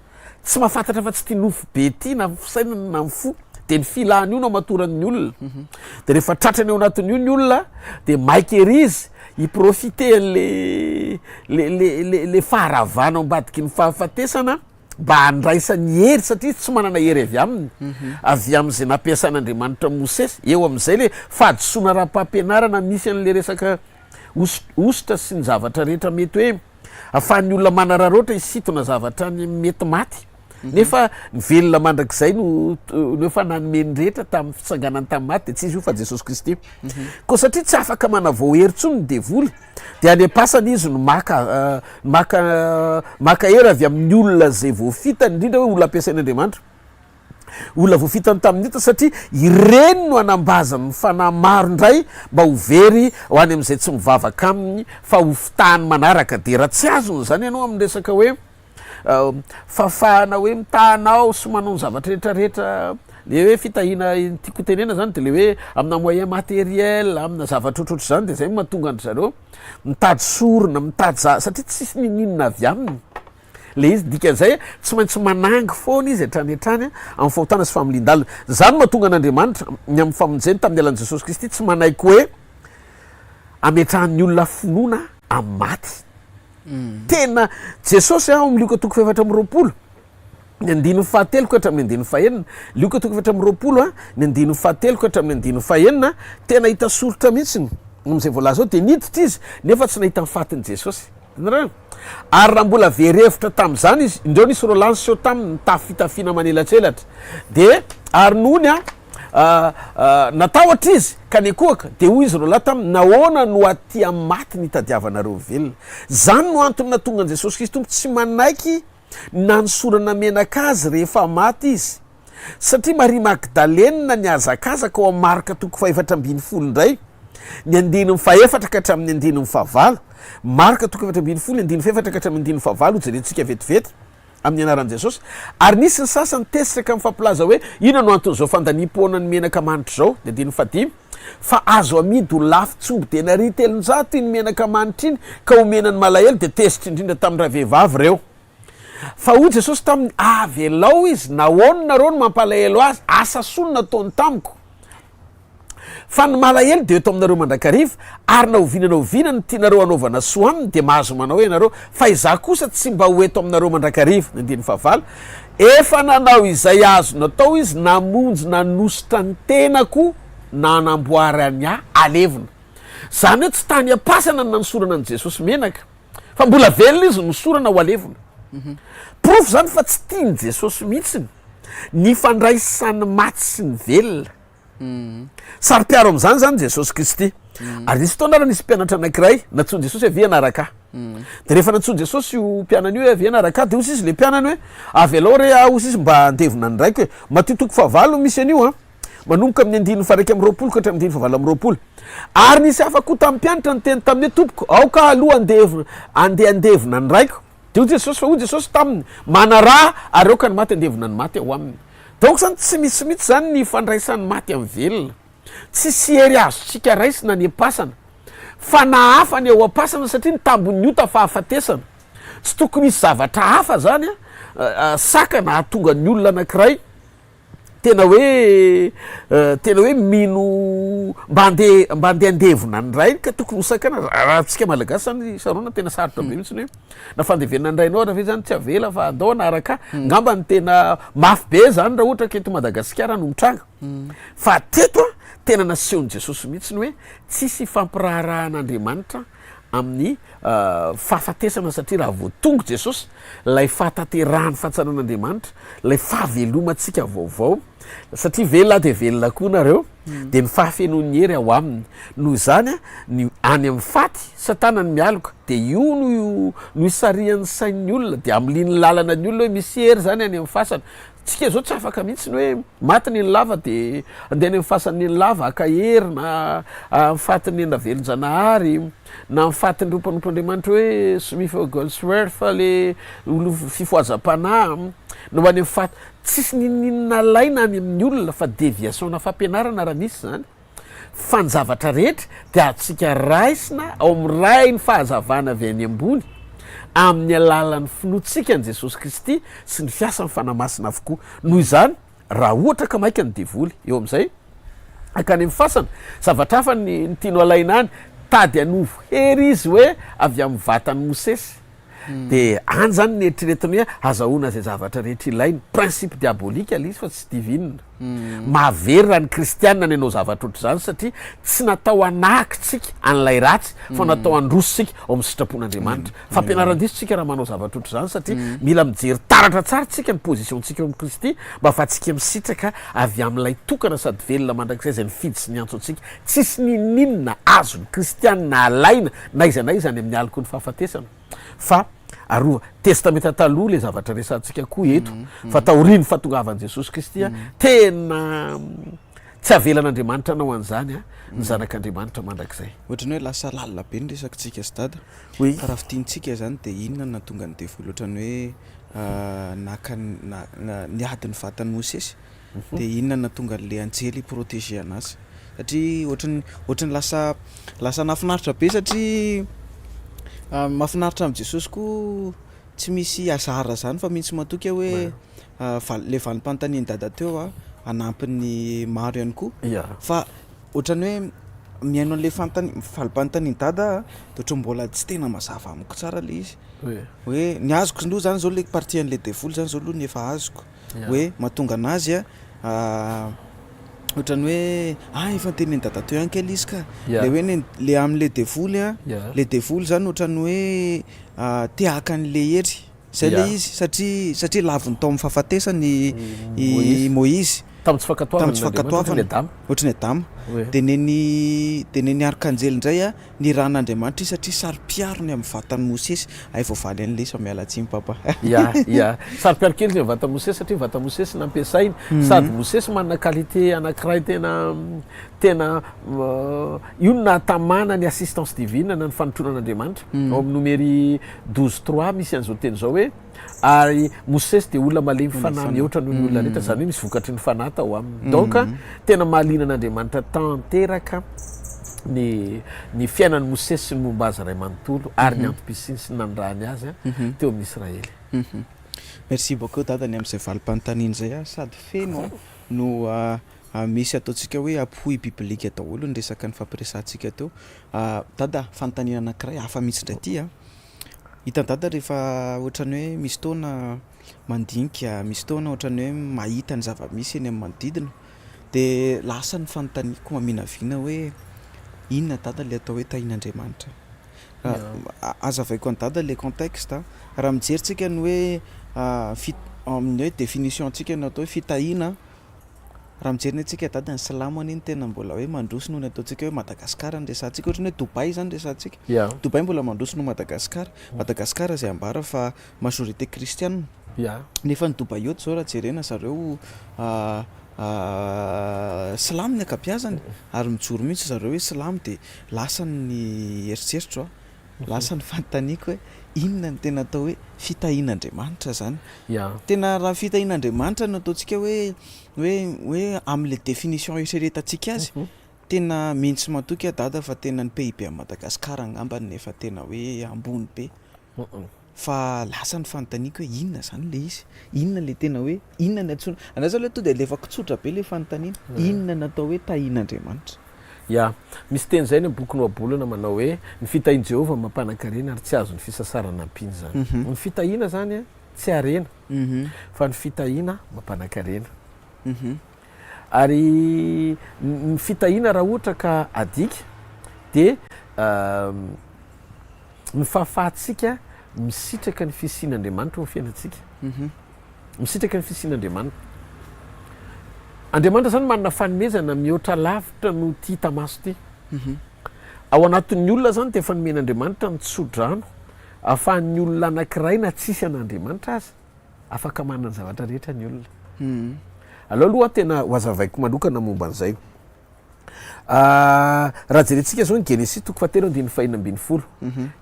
tsy mahafantatra fa tsy tia nofo be ty na fisainana na mifo de ny filany io no amatoran'ny olona de rehefa tratrany eo anatin'io ny olona de maika ery izy hiprofite le faharavana ao ambadiky ny fahafatesana mba handraisan'ny hery satria tsy manana hery avy aminy avy am'izay nampiasan'Andriamanitra Mosesy eo am'izay le fahadisoana raha-pampianarana misy an'le resaka ositra sy ny zavatra rehetra mety hoe ahafahan'ny olona manararoatra hisitona zavatra ny mety maty nefa ny velona mandrakizay no efa nanomeny rehetra tamin'ny fitsanganany tamin'ny maty de tsy izy io fa Jesosy Kristy koa satria tsy afaka manavao hery tsony ny devoly de any am-pasana izy no maka hery avy amin'ny olona zay voafitany indrindra hoe olona ampiasain'Andriamanitra olona voafitany tamin'ny hita satria ireny no anambazany fanahy maro indray mba ho very ho any am'izay tsy mivavaka aminy fa ho fitahany manaraka de raha tsy azony zany ianao amin'ny resaka hoe fafahana hoe mitahanao sy manao ny zavatra rehetrarehetra le hoe fitahina tiako tenena zany de le hoe amina moyen matériel amina zavatra ohatrohatry zany de zay mahatonga andry zareo mitady sorona mitady satria tsisy ninina avy aminy le izy dikan'izay tsy maintsy manangy foana izy hatrany hatrany amin'ny fahotana sy familin-dalina zany mahatonga an'Andriamanitra ny amin'ny famonjeny tamin'ny alan'i Jesosy Kristy tsy manaiky hoe ametrahan'ny olona finoana amin'ny maty tena Jesosy ao amin'ny Luka toko faefatra amby roapolo ny andininy fahateloko hatramin'ny andininy fahaenina Luka toko efatra amby roapolo ny andininy fahateloko hatramin'ny andininy fahaenina tena hita soritra mihitsiny am'izay voalaza ao de niditra izy nefa tsy nahita nifatin'i Jesosy ary raha mbola verevitra tam'izany izy indreo nisy rolanso taminy nitafy fitafiana manelatselatra de ary nony natahotra izy kanekoaka de hoy izy ro lahy taminy nahoana no atia maty nitadiavanareo velona zany no antony natonga an Jesosy Kristy tompo tsy manaiky nansorana menaka azy rehefa maty izy satria Maria Magdalena niazakazaka ao amin'ny marika toko 4:7 indray ny 14 ka hatramin'ny 15 marika toko 4:7 14 ka hatramin'ny 15 hojerentsika vetivety amin'ny anaran'i Jesosy ary nisy ny sasany tesaka mifampilaza hoe ina no anton'izao fandaniam-poana ny menaka manitra zao de 15 fa azo amidy ho lafo tsombo tena ry 300 iny menaka manitra iny ka omenany malahelo de tesitra indrindra tamin'ny ravehivavy reo fa hoy Jesosy taminy avy elao izy nahoana nareo no mampalahelo azy asa sono nataony tamiko fa ny malahelo de eto aminareo mandrakariva ary naovinana ny tianareo anaovana soa aminy de mahazo manao ianareo fa izaho kosa tsy mba ho eto aminareo mandrakariva ny 15 efa nanao izay azo natao izy namonjy nanositra ny tenako nanamboary any ahy alevina zany hoe tsy tany apasana ny nanosorana an' Jesosy menaka fa mbola velona izy nosorana ho alevina profo zany fa tsy tiany Jesosy mihitsiny ny fandraisany maty sy ny velona sary-piaro am'zany zany Jesosy Kristy ary nisy fotoana nisy mpianatra anankiray natsony Jesosy hoe vianaraka de rehefa natsony Jesosy io mpianany io hoe vianaraka de osy izy le mpianany hoe avy alao re osy izy mba andevina ny raiky hoe matitoko 9 misy an'io manomboka amin'ny 9:20 ka hatramin'ny 9:20 ary nisy afako tamin'ny mpianatra ny teny tamin'ny hoe tompoko ao ka aloha andevina ny raiko de ho Jesosy fa ho Jesosy taminy manaraha ary aoka ny maty andevina ny maty ao aminy donc zany tsy misymitsy zany ny fandraisan'ny maty amin'ny velona tsy siery azotsika raisina ny apasana fa nahafa ny ao apasana satria ny tambony io tafahafatesana tsy tokony misy zavatra hafa zany saka na hatonga ny olona anankiray tena hoe mino mba andeha andevina ny ray ka tokony hosakana raha tsika malagasy zany sarona tena sarotra be mihitsiny hoe na fandevenana ny rainao raha ve zany tsy avela fa andao anaraka ngamba ny tena mafy be zany raha ohatra keto Madagasikara no mitranga fa teto tena nasehony Jesosy mihitsiny hoe tsisy fampiraharahan'Andriamanitra amin'ny fahafatesana satria raha voatongo Jesosy lay fahatanterahany fahatsanan'Andriamanitra lay fahavelomantsika vaovao satria velona de velona koa nareo de ny fahafenon'ny hery ao aminy noho izany ny any amin'ny faty satana ny mialoka de io no isarian'ny sain'ny olona de am'liny lalana ny olona hoe misy hery zany any amin'ny fasana tsika zao tsy afaka mihitsy ny hoe maty ny lava de andehany amin'ny fasan'ny lava aka hery na mifatiny ena velon-janahary na mifatiny rompanompoandriamanitra hoe Smith Goldsworth fa le olo fifoazam-panahy no any amin'ny faty tsisy ninina laina any amin'ny olona fa déviation na fampianarana raha misy zany fa ny zavatra rehetra de atsika raisina ao amin'ny ray ny fahazavana avy any ambony amin'ny alalan'ny finoantsika n Jesosy Kristy sy ny fiasa ny fanamasina avokoa noho izany raha ohatra ka maika ny devoly eo amin'izay akany amin'ny fasana zavatra hafa ny tiano alaina any tady anovo hery izy hoe avy amin'ny vatany Mosesy de any zany ny eritreretiny hoe azahoana zay zavatra rehetra ilainy principe diabolika le izy fa tsy divine mahavery raha ny kristianina ny anao zavatra ohatr' zany satria tsy natao anakitsika an'lay ratsy fa natao andrositsika ao amin'ny sitrapon'Andriamanitra fampianaran-diso tsika raha manao zavatra ohatr' zany satria mila mijery taratra tsara tsika ny positiontsika amin'ny Kristy mba fa tsika misitraka avy amin'ilay tokana sady velona mandrakizay zay ny fidy sy ny antso antsika tsisy nininona azony kristianina alaina na iza any amin'ny aliko ny fahafatesana fa aroa testamenta taloha le zavatra resantsika koa eto fa taoriny fahatongavan'i Jesosy Kristy tena tsy avelan'Andriamanitra anao an'izany ny zanak'Andriamanitra mandrakizay ohatrany hoe lasa lalina be ny resakitsika sy dada oui fa raha fitiantsika zany de inona na tonga ny devoly ohatrany hoe naka niadiny vatany Mosesy de inona na tonga le anjely protégé anazy satria ohatrany lasa nafinaritra be satria mahafinaritra amin'i Jesosy koa tsy misy azara zany fa mihitsy matoka hoe le valim-panontaniany dada teo anampin'ny maro ihany koa fa ohatrany hoe miaino an'le valim-panontaniany dada de ohatry mbola tsy tena mazava amiko tsara le izy hoe ny azoko aloha zany zao le partie an'le devoly zany zao aloha ny efa azoko hoe mahatonga anazy ohatrany hoe efa teneny dada teo ihany kely izy ka le hoe le am'le devoly le devoly zany ohatrany hoe te haka an'le hery zay le izy satria laviny tao amin'ny fahafatesany Moïse tamin'ny tsy tamin'ny tsy fakatoavana fakatoavana ohatrany adama de neny arkanjely indray a ny ran'Andriamanitra satria sary-piarony amin'ny vatany Mosesy ay voavaly an'le sa mialatsiny papa ia sary-piaro kely ny vata Mosesy satria vata Mosesy nampiasainy sady Mosesy manana qualité anankiray tena io natamana ny assistance divine na ny fanotronan'Andriamanitra ao amin'ny numéri 12:3 misy an'izao teny zao hoe ary Mosesy de olona malemy fanahy mihoatra noho ny olona rehetra zany hoe misy vokatry ny fanahy tao aminy donc tena mahalinan'Andriamanitra tanteraka ny fiainan'ny Mosesy sy ny momba azy ray manontolo ary ny antom-pisiny sy nandrany azy teo amin'ny Israely. Merci beaucoup dadany amin'izay valim-panontaniana zay a sady feno no misy ataontsika hoe apoy biblika daholo ny resaka ny fampiresantsika teo dada fanontaniana anankiray hafa mihitsy indray ty a hitan'ny dada rehefa ohatrany hoe misy taona mandinika misy taona ohatrany hoe mahita ny zava-misy eny amin'ny manodidina de lasa ny fanontaniako maminavina hoe inona dada le atao hoe tahin'Andriamanitra azavaiko any dada le contexte raha mijerytsika ny hoe amin'ny hoe définition antsika no atao hoe fitahiana raha mijery ny antsika dada ny salamo an'iny tena mbola hoe mandroso noho ny ataontsika hoe Madagasikara ny resantsika ohatrany hoe Dubai zany resantsika Dubai mbola mandroso no Madagasikara zay ambara fa majorité kristianina nefa ny Dubai oto zao raha jerena zareo silamo ny akapiazany ary mijoro mihitsy zareo hoe silamo de lasa ny eritseritra lasa ny fanontaniako hoe inona ny tena atao hoe fitahian'Andriamanitra zany tena raha fitahian'Andriamanitra no ataontsika hoe amin'le définition eritreretantsika azy tena mentsy matoky dada fa tena ny pays be a Madagasikara angambany nefa tena hoe ambony be fa lasa ny fanontaniako hoe inona zany le izy inona le tena hoe inona ny antsona anao zao le to de lefa kitsotra be le fanontaniana inona natao hoe tahian'Andriamanitra misy teny zay ny boky noabolana manao hoe ny fitahian Jehova mampanankarena ary tsy azo ny fisasarana ampiny zany ny fitahiana zany tsy arena fa ny fitahiana mampanankarena ary ny fitahiana raha ohatra ka adika de ny fahafahatsika misitraka ny fisian'Andriamanitra ny fiainantsika misitraka ny fisian'Andriamanitra Andriamanitra zany manana fanomezana mihoatra lavitra no ty hita maso ty ao anatin'ny olona zany de efa nomen'Andriamanitra ny tsodrano ahafahan'ny olona anankiray na tsisy an'Andriamanitra azy afaka manana ny zavatra rehetra ny olona aloha tena ho azavaiko manokana momba an'izay raha jerentsika zao ny Genesis 3:5-10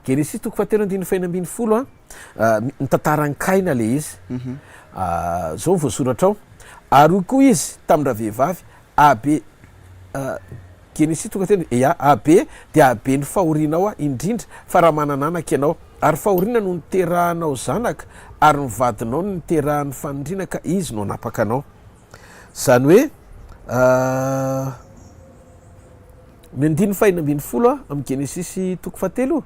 Genesis 3:5-10 ny tantaran'ny Kaina le izy zao voasoratra ao ary koa izy tamin'ny ravehivavy abe Genesis 3:5 abe de abe ny fahorianao indrindra fa raha manananaka ianao ary fahoriana no niterahanao zanaka ary ny vadinao no niterahan'ny fanondriana ka izy no napaka anao zany hoe ny 5:10 amin'ny Genesis 3:7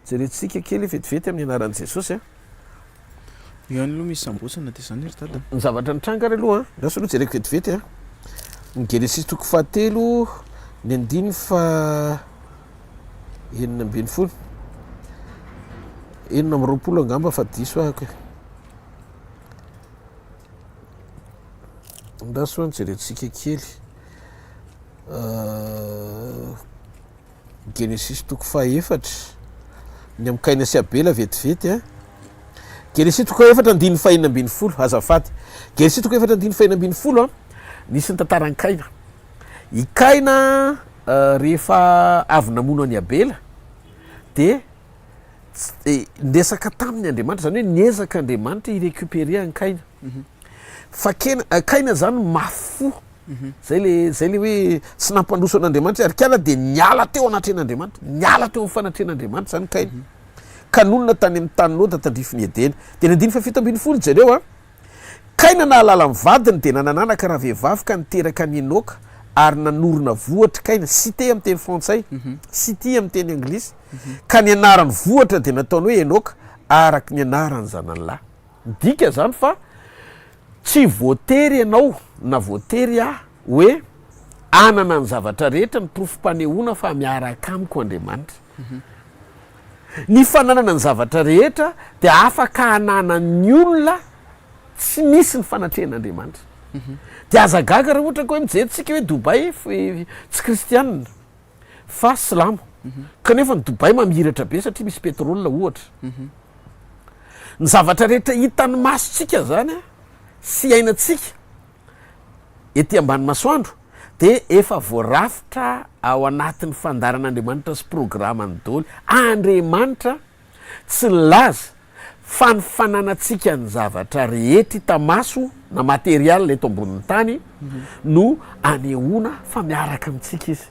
jerentsika kely vetivety amin'ny anaran'i Jesosy ihany aloha misy sambosana de zany ry dada ny zavatra nitrangana aloha lasa aloha jereko vetivety ny Genesis 3:7 ny 9:20 20 angamba fa diso ahako ndaso any jerentsika kely Genesis 3:4 ny amin'ny Kaina sy Abela vetivety Genesis 3:4-5:20 azafady Genesis 3:4-5:20 nisy ny tantaran'ny Kaina i Kaina rehefa avy namono any Abela de ndesaka tamin'ny Andriamanitra zany hoe niezaka Andriamanitra irécupérer ny Kaina fa Kaina zany mafo zay le hoe sy nampandroso an'Andriamanitra ary kiala de niala teo anatren'Andriamanitra niala teo amin'ny fanatren'Andriamanitra zany Kaina kanonona tany amin'ny taninao tandrify ny Edena de ny 7:10 zareo Kaina nahalala ny vadiny de nanananaka raha vehivavy ka niteraka ny Enoka ary nanorona vohatra Kaina cité amin'ny teny frantsay city amin'ny teny anglisy ka ny anarany vohatra de nataony hoe Enoka araky ny anarany zanany lahy dika zany fa tsy voatery ianao na voatery hoe anana ny zavatra rehetra ny profim-panehoana fa miaraka amiko Andriamanitra ny fananana ny zavatra rehetra de afaka hananan'ny olona tsy misy ny fanatrehan'Andriamanitra de azagaga raha ohatra ka hoe mijerytsika hoe Dubai tsy kristianina fa silamo kanefa ny Dubai mamiratra be satria misy pétrole ohatra ny zavatra rehetra hitany masotsika zany a sy ainatsika ety ambany masoandro de efa voarafitra ao anatin'ny fandaran'Andriamanitra sy programany daholo. Andriamanitra tsy laza fa ny fananatsika ny zavatra rehetra hitamaso na material eto ambonin'ny tany no anehoana fa miaraka amintsika izy.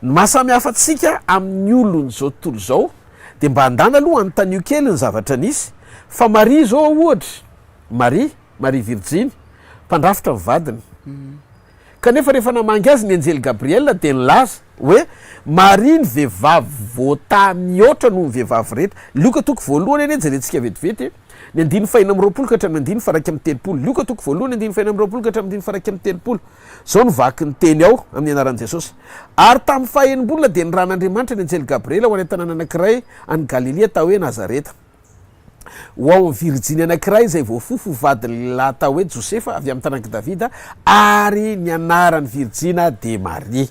Ny mahasamihafa antsika amin'ny olony zao tontolo zao de mba handana aloha anontanio kely ny zavatra nisy fa Maria zao ohatra Marie Virgine mpandrafitra ny vadiny kanefa rehefa namangy azy ny anjely Gabriel de nilaza hoe Maria ny vehivavy voata mihoatra noho ny vehivavy rehetra. Luka toko voalohany eny jerentsika vetivety ny 9:20 ka hatramin'ny 9:30. Luka toko voalohany 9:20 ka hatramin'ny 9:30. Zao novaky ny teny ao amin'ny anaran'i Jesosy. Ary tamin'ny faha-enimbolona de niran'Andriamanitra ny anjely Gabriel ho any tanàna anankiray any Galilea atao hoe Nazareta ho ao amin'ny Virjiny anankiray izay voafofo vady lehilahy atao hoe Josefa avy amin'ny tanaky Davida ary ny anaran'ny Virjina de Marie.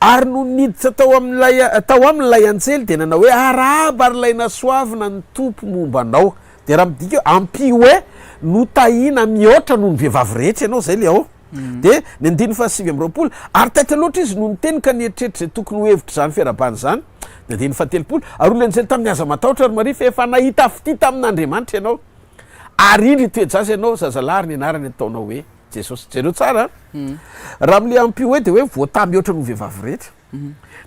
Ary no niditra tao amin'ilay anjely de nanao hoe araba ary lay nasoavina ny tompo momba anao. De raha midika ampio hoe notahina mihoatra noho ny vehivavy rehetra ianao zay le ao. De ny 9:20 ary taitra loatra izy no niteny ka nieritreritry zay tokony ho hevitra zany fiarabany zany. De 9:30 ary olona anjely tamin'ny aza matahotra ary Maria fa efa nahita fity tamin'Andriamanitra ianao ary indry toedrasy ianao zazalahy ny anarany ataonao hoe Jesosy. Jereo tsara raha am'le ampio hoe de hoe voata mihoatra noho vehivavy rehetra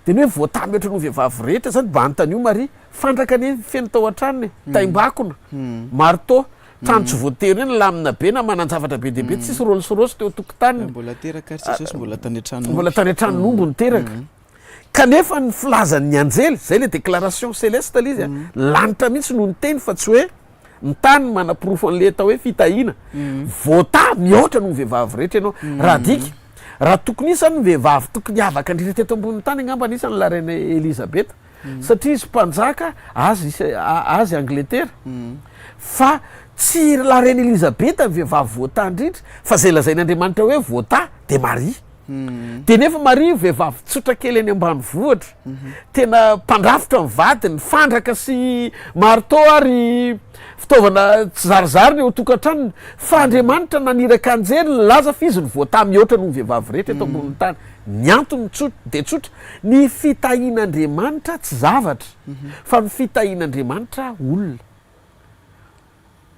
de ny hoe voata mihoatra noho vehivavy rehetra zany mba antanio Maria fandraka ny feno tao an-tranony taimbakona marteau tany tsy voatery eny lamina be na manan-javatra be deaibe tsisy rôlosirosy teo tokotaniny mbola teraka Jesosy mbola tany an-trano nombo ny teraka kanefa ny filazan'ny anjely zay le déclaration céleste izy a lanitra mihitsy no niteny fa tsy hoe ny tany manapirofo an'le atao hoe fitahina voata mihoatra noho vehivavy rehetra ianao raha dika raha tokony isany vehivavy tokony avaka indrindra teto ambonin'ny tany angamba anisany la reine Elisabeth satria izy mpanjaka azy Angleterre fa tsy la reine Elisabeth ny vehivavy voata indrindra fa zay lazain'Andriamanitra hoe voata de Marie de nefa Maria vehivavy tsotra kely any ambanivohitra tena mpandrafitra ny vadiny fandraka sy marteau ary fitaovana tsy zarizary ny eo tokantranony fa Andriamanitra naniraka anjely nilaza fa izy ny voata mihoatra noho ny vehivavy rehetra eto ambonin'ny tany. Ny antony de tsotra ny fitahian'Andriamanitra tsy zavatra fa ny fitahian'Andriamanitra olona.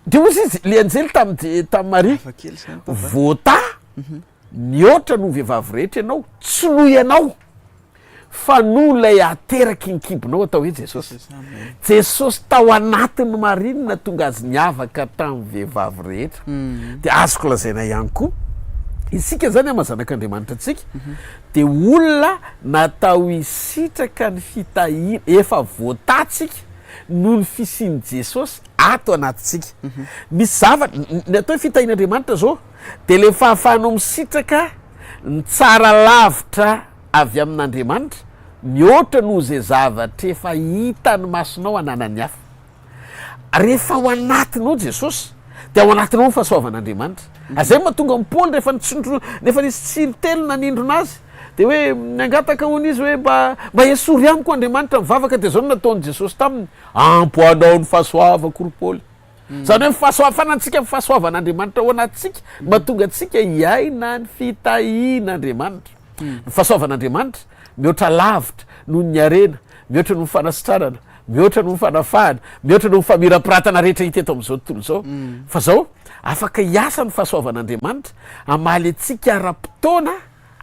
De ozy izy le anjely tamin'ny Maria voata mihoatra noho vehivavy rehetra ianao tsy noho ianao fa no lay ateraky ny kibonao atao hoe Jesosy. Jesosy tao anatin'ny Maria tonga azy niavaka tamin'ny vehivavy rehetra de azoko lazaina ihany koa isika zany amazanak'Andriamanitra atsika de olona natao isitraka ny fitahina efa voatatsika noho ny fisian'i Jesosy ato anatintsika. Misy zavatra ny atao hoe fitahian'Andriamanitra zao de le fahafahanao misitraka ny tsara lavitra avy amin'Andriamanitra mihoatra noho zay zavatra efa hita ny masonao ananany hafa. Rehefa ao anatinao Jesosy de ao anatinao ny fahasoavan'Andriamanitra. Azay mahatonga Paoly rehefa nisy tsirytelo nanindrona azy de hoe niangataka hono izy hoe mba esory amiko Andriamanitra mivavaka de zao no nataony Jesosy taminy ampoanao ny fahasoavako ry Paoly. Zany hoe fanantsika fahasoavan'Andriamanitra ao anatsika mahatonga atsika hiaina ny fitahian'Andriamanitra. Ny fahasoavan'Andriamanitra mihoatra lavitra noho ny arena, mihoatra noho ny fanasitrarana, mihoatra noho ny fanafahana, mihoatra noho ny famirapiratana rehetra hita eto am'izao tontolo zao. Fa zao afaka hiasa ny fahasoavan'Andriamanitra amaly atsika ara-potoana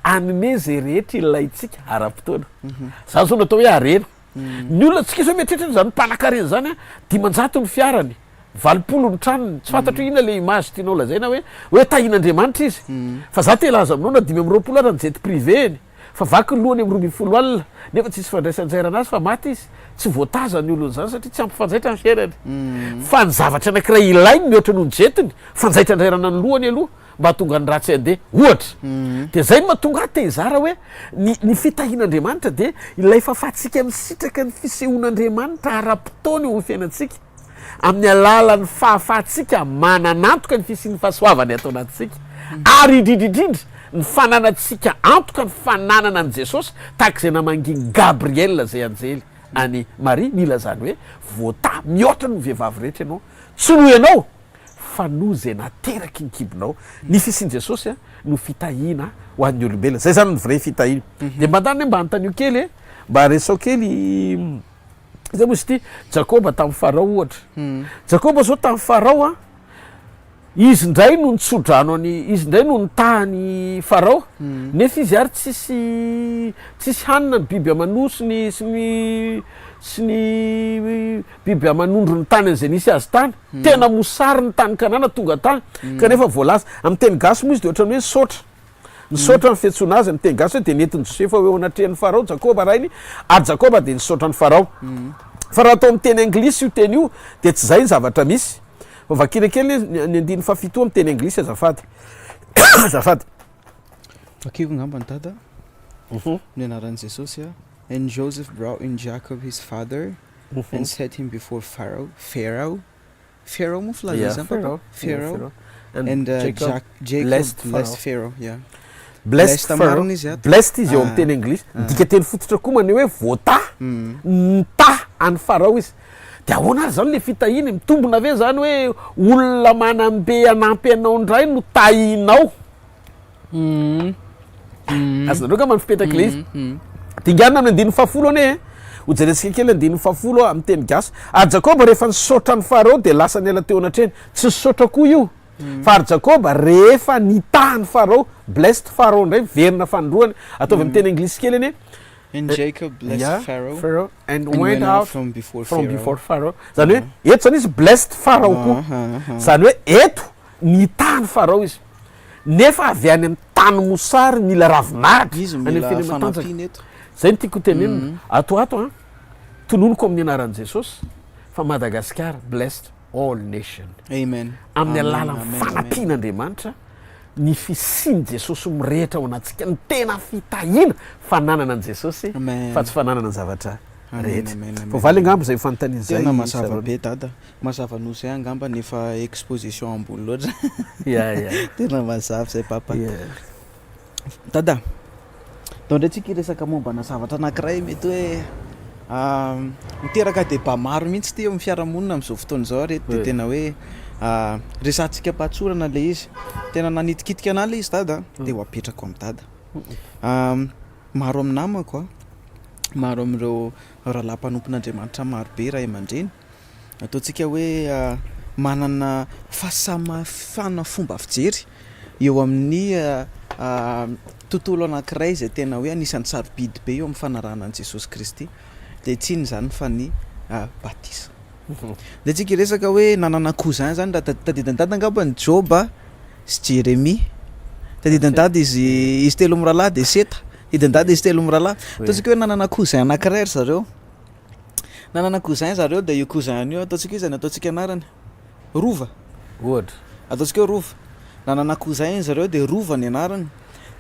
anome zay rehetra ilaitsika ara-potoana. Zany zao natao hoe arena. Ny olona tsika zao mieritreritra zany mpanan-karena zany a 500 ny fiarany 20 ny tranony tsy fantatro ina le image tianao lazaina hoe tahin'Andriamanitra izy fa za te laza aminao na 520 ara ny jet privé eny fa vaky ny lohany amin'ny 20 alina nefa tsisy fandraisan-jairana azy fa maty izy tsy voataza ny olony zany satria tsy ampifanjaitra ny fiainany fa ny zavatra anankiray ilainy mihoatra noho ny jetiny fanjaitra andrairana ny lohany aloha mba hatonga ny ratsy andeha ohatra de zay no mahatonga tehizara hoe ny fitahian'Andriamanitra de ilay fahafahatsika misitraka ny fisehoan'Andriamanitra ara-potoana eo amin'ny fiainantsika amin'ny alalan'ny fahafahatsika mananantoka ny fisian'ny fahasoavany atao anatintsika ary indrindrindrindra ny fananantsika antoka ny fananana an' jesosy tahaka izay namanginy gabriel zay anjely any maria mila zany hoe voata mihoatra ny vehivavy rehetra ianao tsy noho ianao fa noho zay nateraky ny kibonao ny fisiny jesosy a no fitahina ho an'ny olombelona zay zany ny vrai fitahina de mandany hoe mba antan'io kely mba resao kely zay moa izy ity jakoba tamin'ny farao ohatra jakoba zao tamin'ny farao a izy ndray no nitsodrano izy ndray no nitahany farao nefa izy ary tsisy hanina ny biby amanosiny sy ny biby amanondro ny tany an'izay nisy azy tany tena mosary ny tany kanana tonga tany kanefa voalaza amin'ny teny gasy moa izy de ohatrany hoe sotra nisotra ny fiantsona azy amin'ny teny gasy hoe de nentiny josefa hoe anatrehan'ny farao jakoba raha iny ary jakoba de nisotra ny farao fa raha atao amin'ny teny anglisy io teny io de tsy zay ny zavatra misy fa vakina kely ny andiny fafito amin'ny teny anglisy azafady azafady akiko ngamba ny dada ny anaran'i jesosy a and Joseph brought in Jacob his father and set him before Pharaoh mo filaza Pharaoh and Jacob blessed Pharaoh blessed izy eo amin'ny teny anglisy dika teny fototra koa mane hoe voata nita any farao izy de ahoana ary zany le fitahiny mitombona ave zany hoe olona manambe anampy anao ndray no tahinao azonareo ka manifipetraky le izy dinganina amin'ny andiny fafolo ane hojerentsika kely andiny fafolo amin'ny teny gasy ary jakoba rehefa nisotra ny farao de lasa ny ela teo anatreny tsy nisotra koa io fa ary jakoba rehefa nitahany farao blessed farao ndray verina fanondroany ataovy amin'ny teny anglisy kely ane and Jacob blessed Pharaoh and went out from before Pharaoh zany hoe eto zany izy blessed Pharaoh koa zany hoe eto nitahany farao izy nefa avy any amin'ny tany mosary mila ravinahitra izy mila fanampiny eto zay ny tiako tenenina atoato tononoko amin'ny anaran'i jesosy fa Madagasikara blessed all nation amen amin'ny alalan'ny fanampian'Andriamanitra ny fisiny jesosy mirehitra ao anatsika ny tena fitahina fananana an' jesosy fa tsy fananana ny zavatra rehetra fa valy angamba zay fanontaniana zay tena mazava be dada mazava no zay angamba nefa exposition ambony loatra tena mazava zay papa dada donc ndray tsika resaka mombana zavatra anankiray mety hoe miteraka débat maro mihitsy ty eo amin'ny fiarahamonina am'izao fotoana zao reto de tena hoe resantsika mpatsorana le izy tena nanitikitika ana le izy dada de ho apetrako amin'ny dada maro amin'ny namako a maro amin'ireo rahalahy mpanompon'Andriamanitra maro be raha aman-dreny ataontsika hoe manana fahasamihafana fomba fijery eo amin'ny tontolo anankiray zay tena hoe anisan'ny sarobidy be eo amin'ny fanarahana an'i Jesosy Kristy de tsiny zany fa ny batisa de tsika resaka hoe nanana cousin zany raha tadidandady angamba ny Joba sy Jeremia tadidandady izy telo amin'ny rahalahy de Seta idandady izy telo amin'ny rahalahy ataontsika hoe nanana cousin anankiray zareo nanana cousin zareo de io cousin io ataontsika izy ataontsika anarany Rova ohatra ataontsika hoe Rova nanana cousin zareo de Rova ny anarany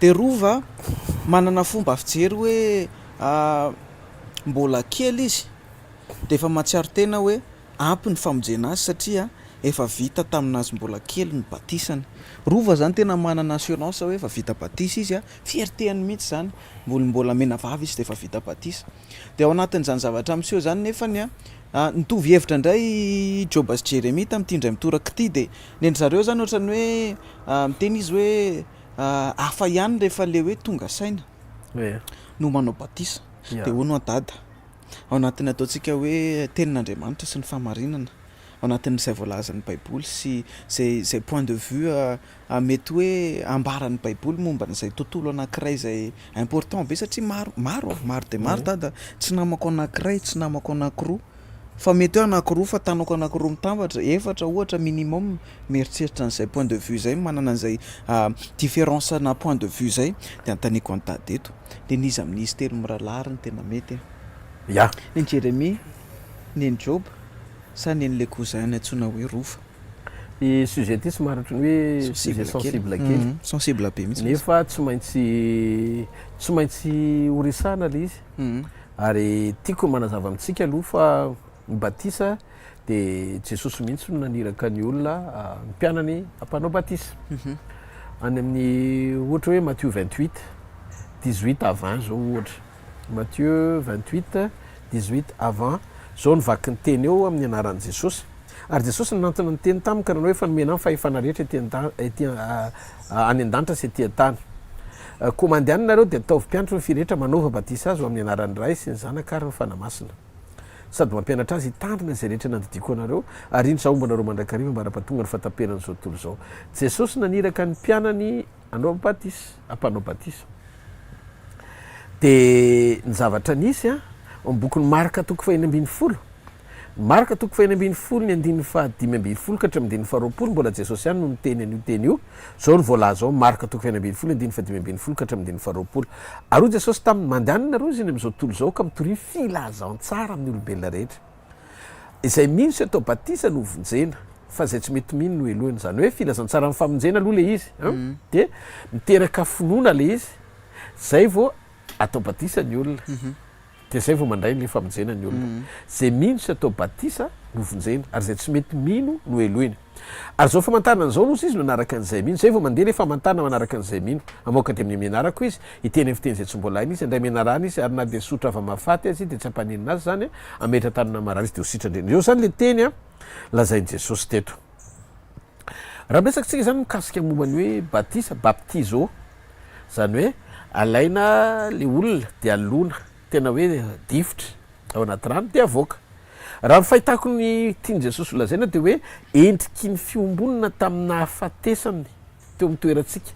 de Rova manana fomba fijery hoe mbola kely izy de efa mahatsiaro tena hoe ampy ny famonjena azy satria efa vita taminazy mbola kely ny batisany Rova zany tena manana assurance hoe efa vita batisa izy fiertéany mihitsy zany mbola mena vavy izy de efa vita batisa de ao anatin'izany zavatra miseho zany nefa nitovy hevitra indray Joba sy Jeremia tamin'ity indray mitoraka ity de nendry zareo zany ohatrany hoe miteny izy hoe hafa ihany rehefa le hoe tonga saina no manao batisa de ho no adada ao anatin'ny ataontsika hoe tenin'Andriamanitra sy ny fahamarinana ao anatin'izay voalazan'ny baiboly sy zay point de vue mety hoe ambaran'ny baiboly momba n'izay tontolo anankiray zay important be satria maro de maro dada tsy namako anankiray tsy namako anankiroa fa mety hoe anankiroa fa tanako anankiroa mitambatra efatra ohatra minimum mieritreritra n'izay point de vue zay manana an'izay différence na point de vue zay de antaniko antady eto de nizy amin'izy telo mirahalahy ny tena mety ny Jeremia ny Job sa ny cousin antsoina hoe Rova i sujet ty somary ohatrany hoe sujet sensible kely sensible be mihitsy nefa tsy maintsy horesana le izy ary tiako manazava amintsika aloha fa ny batisa de Jesosy mihitsy no naniraka ny olona ny mpianany ampanao batisa any amin'ny ohatra hoe Matthieu 28 18 à 20 zao ohatra Matthieu 28 18 à 20 zao nivaky ny teny eo amin'ny anaran'i Jesosy ary Jesosy nanantona ny teny taminy ka nanao hoe fanomena amin'ny fahefana rehetra any an-danitra sy etỳ an-tany koa mandehananareo dia ataovy mpianatra ny firehetra manova batisa azy ho amin'ny anaran'ny Ray sy ny Zanaka ary ny Fanamasina sady mampianatra azy hitandrina izay rehetra nandidiko anareo ary iny zao mbanareo mandrakariva mba rapatonga ny fataperana zao tontolo zao. Jesosy naniraka ny mpianany anao batisa ampanao batisa dia ny zavatra nisy bokyny Marka 4:20 Marka 4:20 ny andininy fa 5:20 ka hatramin'ny 20 mbola Jesosy ihany no niteny an'io teny io zao ny voalaza ao Marka 4:20 andininy fa 5:20 ka hatramin'ny 20 ary Jesosy taminy mandehanana reo izy am'izao tontolo zao ka mitory filazantsara amin'ny olombelona rehetra izay mino sy atao batisa no vonjena fa zay tsy mety mino no elohany zany hoe filazantsara amin'ny famonjena aloha le izy dia miteraka finoana le izy zay vao atao batisa ny olona dia zay vao mandray le famonjena ny olona zay mino sy atao batisa no vonjena ary zay tsy mety mino no elohany ary zao famantarana an'izao nosy izy no anaraka an'izay mino zay vao mandeha le famantana manaraka an'izay mino amoaka dia amin'ny mianarako izy hiteny amin'ny fiteny zay tsy mbola hainy izy andray mianarana izy ary na dia sotra ava mahafaty azy dia tsy hampaninina azy zany ametra tanina marary izy dia ho sitrandreny eo zany le teny lazainy Jesosy teto raha miresakantsika zany mikasika mombany hoe batisa baptizo zany hoe alaina le olona dia alona tena hoe difotra ao anaty rano dia avoaka raha ny fahitako ny tiany Jesosy olazaina dia hoe endriky ny fiombonana tamin'ny nahafatesany teo amin'ny toerantsika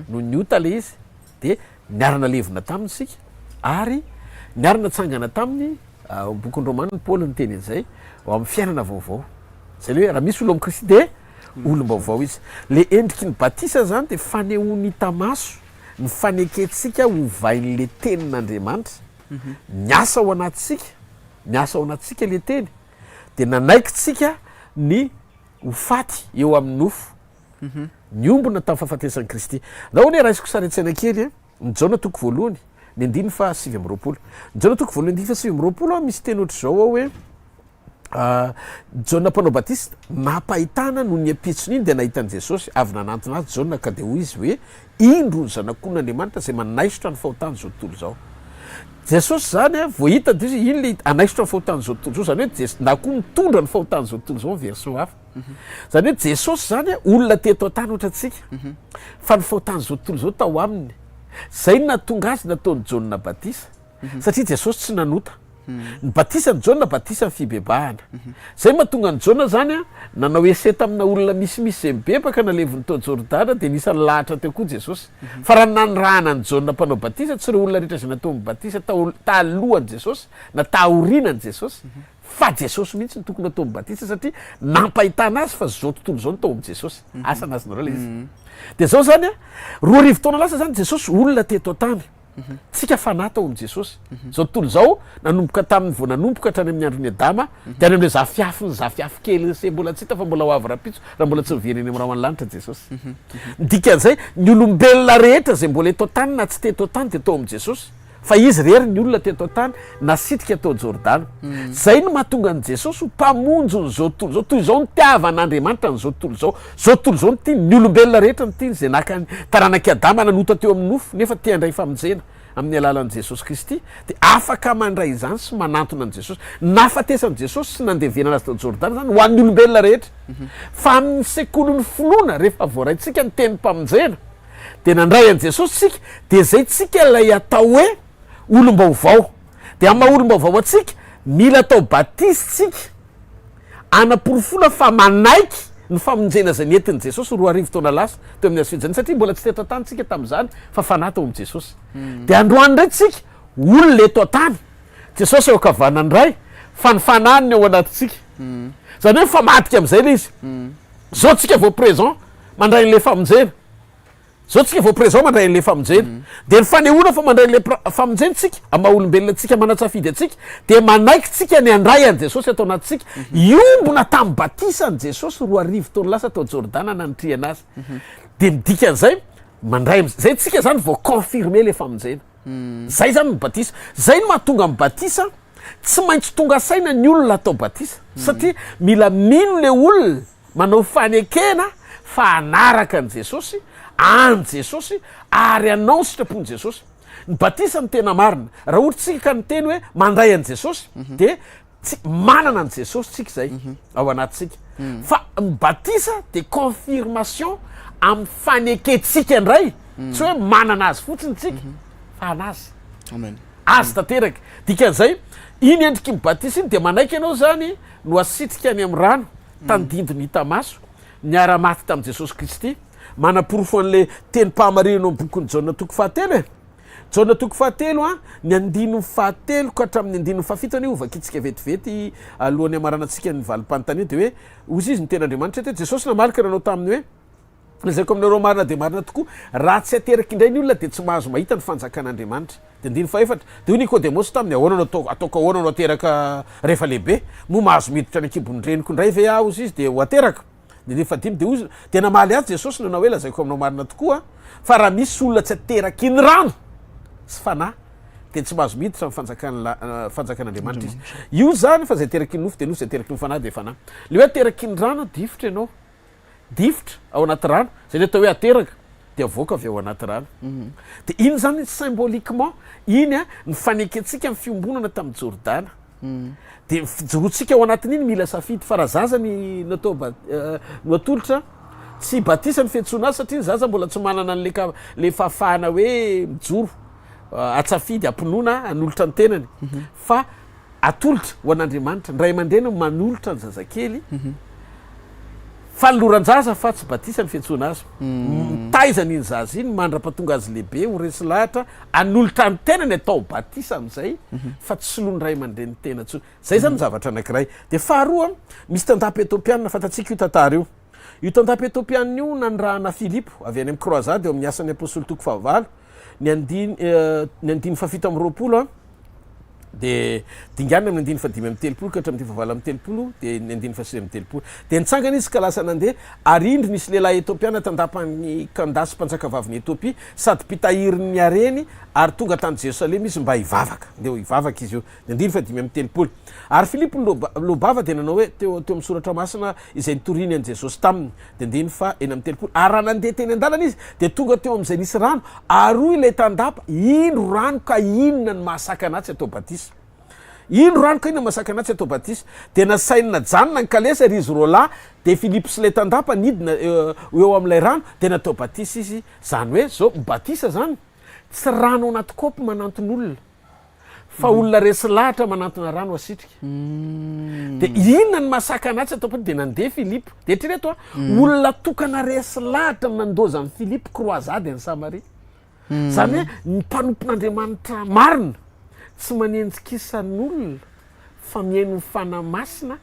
no niota le izy dia niarana levina taminy sika ary niarana tsangana taminy bokin'ny Romaniny Paoly ny teny an'izay ao amin'ny fiainana vaovao zay le hoe raha misy olo amin'ny Kristy dia olom-baovao izy le endriky ny batisa zany dia fanehoany tamaso ny faneketsika ho vain'le tenin'Andriamanitra miasa ao anatsika le teny dia nanaikitsika ny ho faty eo amin'ny nofo ny ombona tamin'ny fahafatesan'i Kristy na hoe raha isiko saritsaina kely ny Jaona 1 ny andiny fa 7:20 ny Jaona 1 fa 7:20 misy teny ohatry zao ao hoe Jaona mpanao batista nampahitana no ny apitsony iny dia nahitany Jesosy avy nanantona azy Jaona ka dia hoy izy hoe indro ny zanak'On'Andriamanitra zay manaisotra ny fahotany zao tontolo zao Jesosy zany vao hita dia izy iny le anaisotra ny fahotany zao tontolo zao zany hoe na koa mitondra ny fahotany zao tontolo zao version hafa zany hoe Jesosy zany olona teto an-tany ohatra antsika fa ny fahotany zao tontolo zao tao aminy zay nahatonga azy nataony Jaona batisa satria Jesosy tsy nanota ny batisa ny Jaona batisa ny fibebahana zay mahatonga ny Jaona zany nanao ese tamina olona misimisy zay mibebaka naleviny tao Jordana dia nisany lahatra teo koa Jesosy fa raha nanirahana ny Jaona mpanao batisa tsy ireo olona rehetra zay natao batisa talohany Jesosy na tahorinany Jesosy fa Jesosy mihitsy ny tokony atao batisa satria nampahitana azy fa zao tontolo zao nitao amin'ny Jesosy asana azy nareo le izy dia zao zany roa arivo taona lasa zany Jesosy olona teto an-tany tsika fanatao amin'ny Jesosy zao tontolo zao nanomboka tamin'ny vao nanomboka hatrany amin'ny andron'ny Adama dia any amin'le zafiafy kely se mbola tsy hita fa mbola ho avy rapitso raha mbola tsy mivereny amin'ny raha any lanitra Jesosy dikan'izay ny olombelona rehetra zay mbola eto an-tany na tsy teto an-tany dia atao amin'ny Jesosy fa izy rery ny olona teto an-tany nasitrika tao Jordana zay no mahatonga ny Jesosy ho mpamonjo n'izao tontolo zao toy izao ny tiavan'Andriamanitra n'izao tontolo zao ny tiany ny olombelona rehetra ny tiany zay naka taranak'i Adama nanota teo amin'ny nofo nefa tia handray famonjena amin'ny alalan'i Jesosy Kristy dia afaka mandray izany sy manantona an' Jesosy nahafatesan'i Jesosy sy nandevenana azy tao Jordana zany ho an'ny olombelona rehetra fa amin'ny sekolon'ny finoana rehefa voaraintsika ny teny mpamonjena dia nandray an' Jesosy tsika dia zay tsika ilay atao hoe olom-baovao dia amin'ny olom-baovao atsika mila atao batisitsika anaporofona fa manaiky ny famonjena zay nentin' Jesosy roa arivo taona lasa teo amin'ny azofijany satria mbola tsy teto an-tany tsika tamin'izany fa fanatao amin'ny Jesosy dia androany indray tsika olona eto an-tany Jesosy eo akavanany ray fa ny fananiny ao anatintsika zany hoe famadika amin'izay le izy zao tsika vao présent mandray n'le famonjena zao tsika vao présent mandray n'le famonjena dia ny fanehoana fa mandray n'le famonjena tsika amin'ny olombelona tsika manatsafidy atsika dia manaiky tsika ny andray an' Jesosy atao anatintsika iombona tamin'ny batisa an' Jesosy roa arivo taona lasa tao Jordana nanitriana azy dia midika an'izay mandray zay tsika zany vao confirmer le famonjena zay zany ny batisa zay no mahatonga amin'ny batisa tsy maintsy tonga saina ny olona atao batisa satria mila mino le olona manao fanekena fa anaraka an' Jesosy any jesosy ary anao sitrapony jesosy ny batisa ny tena marina raha ohatra tsika ka ny teny hoe mandray an' jesosy de tsy manana an' jesosy tsika zay ao anatintsika fa ny batisa de confirmation amin'ny faneketsika indray tsy hoe manana azy fotsiny tsika fa anazy azy tanteraka dikan'izay iny endriky mibatisa iny de manaiky ianao zany no asitrika any amin'ny rano tandindony hita maso niara-maty tamin'i jesosy kristy manaporofo an'le teny mpahamarino amin'ny bokon'ny jaona toko fahatelo e jaona toko fahatelo a ny andinony fahatelo ka hatramin'ny andinony fahafito any ovakitsika vetivety alohan'ny amaranantsika ny valim-panontania de hoe ozy izy ny ten'andriamanitra te jesosy namalika ranao taminy hoe zay ko aminareo marina de marina tokoa raha tsy ateraky indray ny olona de tsy mahazo mahita ny fanjakan'andriamanitra de andiny faefatra de hoy nikodemosy taminy ahoana no ataoko ahoana no ateraka rehefa lehibe mo mahazo miditra any ankibon'ny reniko indray ve ozy izy de ho ateraka de nefa de ozy de namaly azy jesosy nanao hoe lazaiko aminao marina tokoa fa raha misy olona tsy ateraky ny rano sy fanahy de tsy mahazo miditra amin'ny fanjakan'andriamanitra izy io zany fa zay teraky ny nofo de nofo zay teraky ny fanahy de fanahy le hoe ateraky ny rano difitra ianao difitra ao anaty rano zay le atao hoe ateraka de avoaka avy ao anaty rano de iny zany symboliquement iny a ny faneketsika amin'ny fiombonana tamin'ny jordana de fijorontsika ao anatin'iny mila safidy fa raha zaza ny natao no atolotra tsy batisa ny fiantsoana azy satria ny zaza mbola tsy manana le fahafahana hoe mijoro atsafidy ampinoana anolotra ny tenany fa atolotra ho an'andriamanitra ny ray aman-dreny manolotra ny zazakely fa nyloran-jaza fa tsy batisa ny fiantsoana azy mitaizany iny zaza iny mandra-patonga azy lehibe ho resy lahatra anolotra ny tenany atao batisa am'izay fa tsy soloany ray aman-dreny tena tsony zay zany zavatra anankiray de faharoa misy tandapy etopianina fantatsika io tantara io tandapy etopianina io nanyrahana filipo avy any amin'ny croisade eo amin'ny asan'ny apôstoly toko fahavalo ny andiny fafito amby roapolo de dinganina amin'ny andiny fadimy amby telopolo ka hatramin'ny fahavalo amby telopolo de ny andiny fasivy amby telopolo de nitsangana izy ka lasa nandeha ary indro nisy lehilahy etopiana tandapany kandasy mpanjaka vaviny etopia sady mpitahiriny areny ary tonga tany jerosalema izy mba hivavaka de hivavaka izy io de andiny fadimy amby telopolo ary filipo lobava de nanao hoe teo amin'ny soratra masina izay nitoriny an' jesosy taminy de andiny fa eny amby telopolo ary raha nandeha teny an-dalana izy de tonga teo am'izay nisy rano ary hoy ilay tandapa ino rano ka inona ny mahasaka anatsy atao batisa ino rano ka inona mahasaka anatsy atao batisa de nasainina janona ny kalesa ry izy roalahy de filipo sy lay tandapa nidina eo am'ilay rano de natao batisa izy zany hoe zao batisa zany tsy rano anaty kopy mananton'olona fa olona resy lahatra manantona rano asitrika de inona ny mahasaka anatsy atao de nandeha filipo de eritrereto olona tokana resy lahatra nandoza amin'ny filipo croisade any samaria zany hoe ny mpanompon'andriamanitra marina tsy manenjikisan'olona fa mihaino ny fanamasina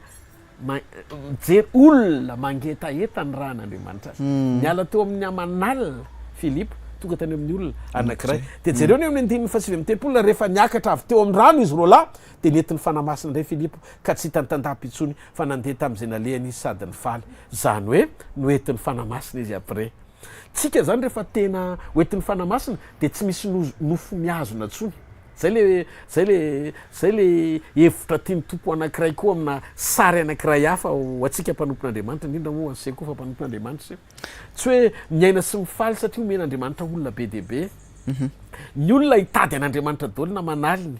mijery olona mangetaeta ny raha n'andriamanitra azy miala teo amin'ny amanalina filipo tonga tany amin'ny olona anankiray de jereo ny amin'ny andininy fasivy amby telopolo rehefa niakatra avy teo amin'ny rano izy roalahy de nentin'ny fanamasina indray filipo ka tsy hitany tandapy itsony fa nandeha tam'izay nalehany izy sady ny faly zany hoe noentin'ny fanamasina izy après tsika zany rehefa tena hoentin'ny fanamasina de tsy misy nofo miazona tsony zay le hevitra tiany tompo anankiray koa amina sary anankiray hafa ho atsika mpanompon'andriamanitra indrindra moa anse koa fa mpanompon'andriamanitra tsy hoe miaina sy mifaly satria omen'andriamanitra olona be deaibe ny olona hitady an'andriamanitra daholo na manaliny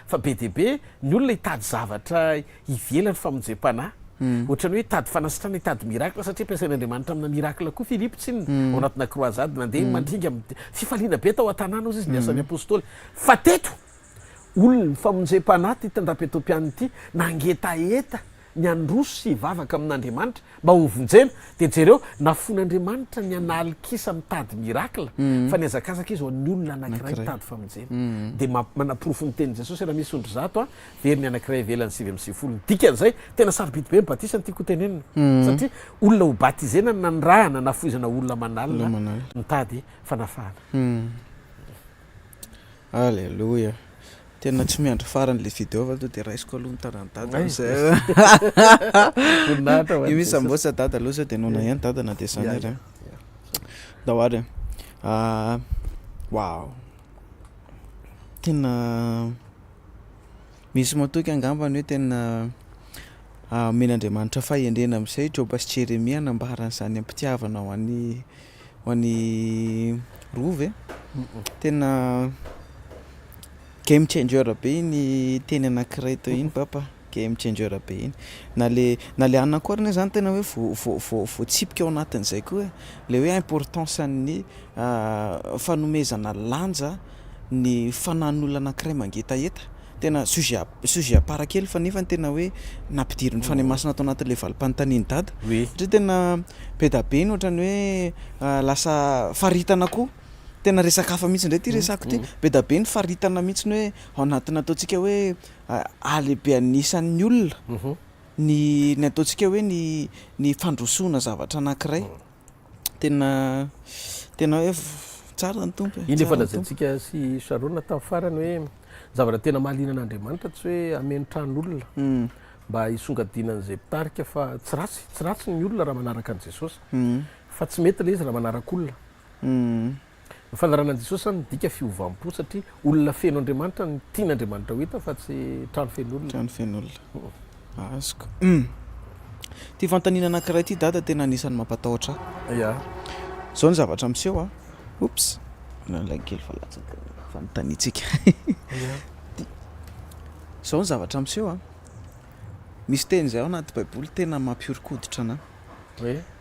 fa be deaibe ny olona hitady zavatra ivelany famonjem-panahy ohatrany hoe hitady fanasitrana hitady miracle satria ampiasain'andriamanitra amina miracle koa filipo tsinny ao anatina croisade nandeha mandringa fifaliana be tao an-tanàna ozy izy ny asan'ny apôstoly fa teto olona ny famonjem-panahy ty tandapy etopiana ity nangetaeta ny androso sy hivavaka amin'andriamanitra mba hovonjena de jereo nafon'andriamanitra ny analikisa mitady miracle fa niazakazaka izy ho an'ny olona anankiray mitady famonjena de manaporofo ny tenin' jesosy raha misy ondro zato very ny anankiray ivelany sivy amby sivifolo dikan'izay tena sarobidy be mibatisa ny tiako tenenina satria olona ho batizena nanirahana nafoizana olona manalina mitady fanafahana alleloia tena tsy miandro faran'le vidéo fa to de raisiko aloha ny taranydada io misy ambosa dada aloha sa de nona ihany dada na de sanera da oary wow tena misy matoky angambany hoe tena men'andriamanitra fahendrena am'izay joba sy jeremia nambaran'izany ampitiavana ho an'ny ho an'ny rovy tena game changer be iny teny anankiray teo iny papa game changer be iny na le anina koa reny zany tena hoe voatsipika ao anatin'izay koa hoe le hoe importance ny fanomezana lanja ny fanahin'olona anankiray mangetaheta tena sujet aparakely fa nefa tena hoe nampidiry ny fanahy masina atao anatin'le valim-panontaniany dada satria tena be da be ny ohatrany hoe lasa faritana koa tena resaka hafa mihitsy indray ty resako ty be da be ny faritana mihitsy ny hoe ao anatina ataontsika hoe alehibe anisan'ny olona ny ataontsika hoe ny fandrosoana zavatra anankiray tena hoe tsara ny tompo iny efa lazaintsika sy sarona tamin'ny farany hoe zavatra tena mahaliana an'Andriamanitra tsy hoe amenitran'olona mba hisongadinan'izay mpitarika fa tsy ratsy ny olona raha manaraka an' Jesosy fa tsy mety le izy raha manarak'olona ny fanaranan' Jesosy zany midika fiovam-po satria olona feno Andriamanitra ny tian'Andriamanitra ho hita fa tsy trano fen'olona azoko ty fantanina anankiray ty dada tena anisan'ny mampatahotra ya zao ny zavatra miseho a ops nalankely fa latsaka fanotanitsika zao ny zavatra miseho a misy teny zay ao anaty baiboly tena mampiorikoditra ana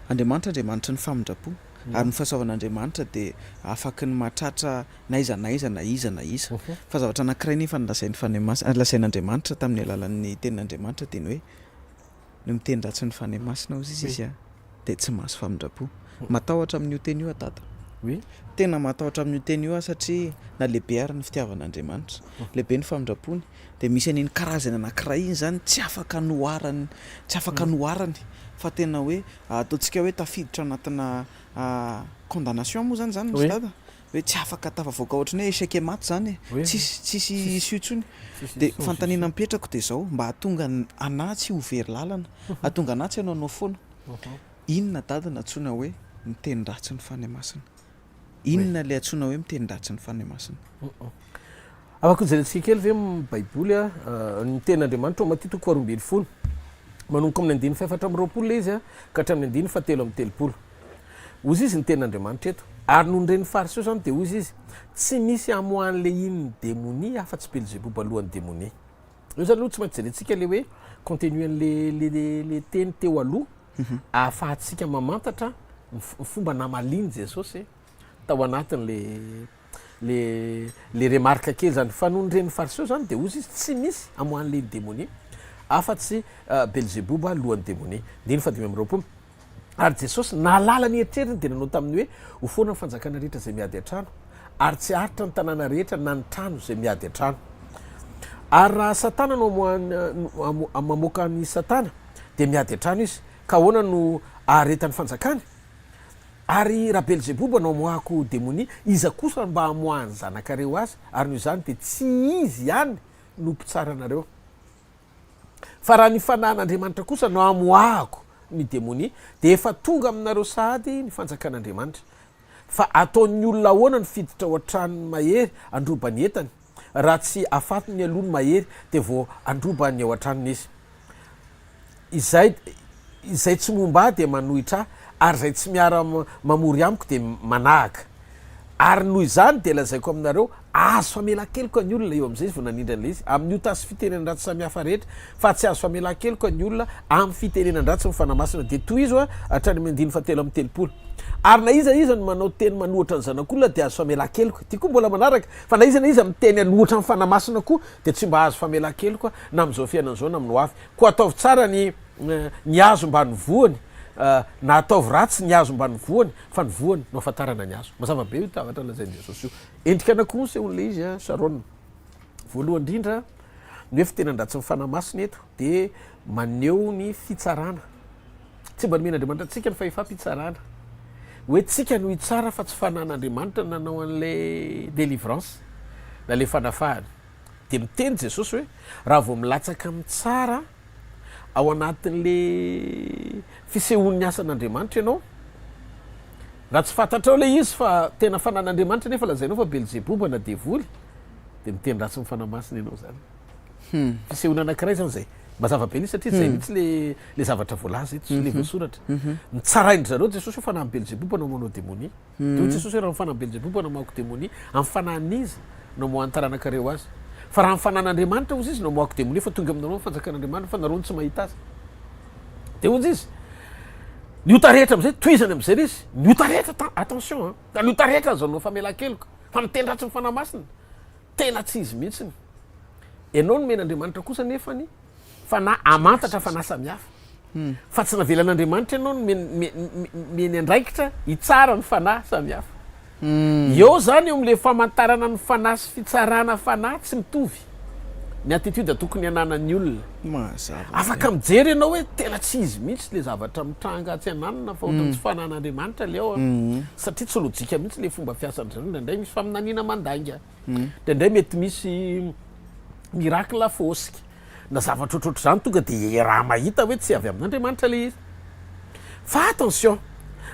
Andriamanitra ny famindrapo ary ny fahasoavan'Andriamanitra dia afaky ny mahatratra na iza fa zavatra anankiray nefa lasain'Andriamanitra tamin'ny alalan'ny tenin'Andriamanitra dia ny hoe ny miteny ratsy ny fanahy masina ozy izy dia tsy mahazo famindrapo matahotra amin'io teny io tata tena matahotra amin'io teny io satria na lehibe ary ny fitiavan'Andriamanitra lehibe ny famindrapony dia misy an'iny karazany anankiray iny zany tsy afaka noharany fa tena hoe ataontsika hoe tafiditra anatina condamnation moa zany misy dada hoe tsy afaka tafavoaka ohatrany hoe échec maty zany tsisy siotsony dia fantanina mipetrako dia zao mba hahatonga anahy tsy ho very lalana hahatonga anahy tsy hanao foana inona dada na antsoina hoe miteny ratsy ny fanahy masina inona le antsoina hoe miteny ratsy ny fanahy masina afaka hojerentsika kely ve baiboly ny tenin'Andriamanitra ao Maty 4:20 manomboka amin'ny 5:20 le izy ka hatramin'ny 7:30 ozy izy ny tenin'Andriamanitra eto ary noho nyreny fariseo zany dia ozy izy tsy misy amoan'le inny démonie afa-tsy Belzébuba alohan'ny démonie io zany aloha tsy maintsy jerentsika le hoe continuen'le teny teo aloha ahafahantsika mamantatra ny fomba namaliny Jesosy tao anatin'le remarque kely zany fa noho nyreny fariseo zany dia ozy izy tsy misy amoan'le démonie afa-tsy Belzébuba alohan'ny démonie 5:20 ary Jesosy nalala ny eritreriny dia nanao tamin'ny hoe ho foana ny fanjakana rehetra zay miady an-trano ary tsy aritra ny tanàna rehetra na ny trano zay miady an-trano ary raha Satana no mamoaka ny Satana dia miady an-trano izy ka ahoana no aharetan'ny fanjakany ary raha Belzébuba no amoahako démonie iza kosa mba amoahany zanakareo azy ary noho izany dia tsy izy ihany no mpitsara anareo fa raha ny fanahin'Andriamanitra kosa no amoahako ny démonie dia efa tonga aminareo sahady ny fanjakan'Andriamanitra fa ataon'ny olona ahoana ny fiditra ao an-tranony mahery androba ny entany raha tsy afatony aloha ny mahery dia vao androba ny ao an-tranony izy izay tsy momba dia manohitra ary zay tsy miara mamory amiko dia manahaka ary noho izany dia lazaiko aminareo azo famelan-keloka ny olona eo amin'izay izy vao nanindran'le izy amin'io tasy fitenenandratsy samihafa rehetra fa tsy azo famelan-keloka ny olona amin'ny fitenenandratsy mifanamasina dia toy izy hatrany amin'ny 7:30 ary na iza no manao teny manohatra ny zanak'olona dia azo famelan-keloka ty koa mbola manaraka fa na iza miteny anohatra ny fanamasina koa dia tsy mba azo famelan-keloka na amin'izao fiainan'izao na amin'ny ho avy koa ataovy tsara ny azo mba nyvoany na ataovy ratsy ny azo mba nyvoany fa nyvoany no afantarana ny azo mazava be io tavatra lazain'i Jesosy io endrika anakoa sehoan'le izy Sharon voalohany indrindra ny hoe fitenandratsy ny fanamasina eto dia maneho ny fitsarana tsy mba nomen'Andriamanitra tsika ny fahefam-pitsarana hoe tsika no hitsara fa tsy fanahin'Andriamanitra nanao an'lay délivrance na le fanafahany dia miteny Jesosy hoe raha vao milatsaka mitsara ao anatin'le fisehoan'ny asan'Andriamanitra ianao raha tsy fantatrao le izy fa tena fanahin'Andriamanitra nefa lazainao fa Belzébuba na devoly dia miteny ratsy ny fanamasina ianao zany fisehoana anankiray zany zay mazava be satria zay mihitsy le zavatra voalaza eto le voasoratra mitsaraindry zareo jesosy hoe fanahy belzebouba no manao démonie de jesosy hoe raha fanahy belzebouba no maoko démonie amin'ny fanahinizy no moan'ny taranakareo azy fa raha mifanan'andriamanitra ozy izy no moako démonie fa tonga aminareo fanjakan'andriamanitra fa nareo tsy mahita azy de ozy izy niota rehetra am'zay toizany am'zay le izy niota rehetra attention ka niota rehetra zao no famela-keloko fa miteny ratsy ny fanahy masina tena tsy izy mihitsiny ianao no men'andriamanitra kosa nefany fa na amantatra fa na samihafa fa tsy navelan'andriamanitra ianao no meny andraikitra hitsara ny fanahy samihafa eo zany eo am'le famantarana ny fanahy sy fitsarana fanahy tsy mitovy ny attitude tokony ananan'ny olona afaka mijery ianao hoe tena tsy izy mihitsy le zavatra mitranga tsy ananana fa ohatra tsy fanan'andriamanitra le ao satria tsy lojika mihitsy le fomba fiasan'zareo ndraindray misy faminaniana mandanga ndraindray mety misy miracle fosika na zavatra ohatroatra zany tonga de raha mahita hoe tsy avy amin'andriamanitra le izy fa attention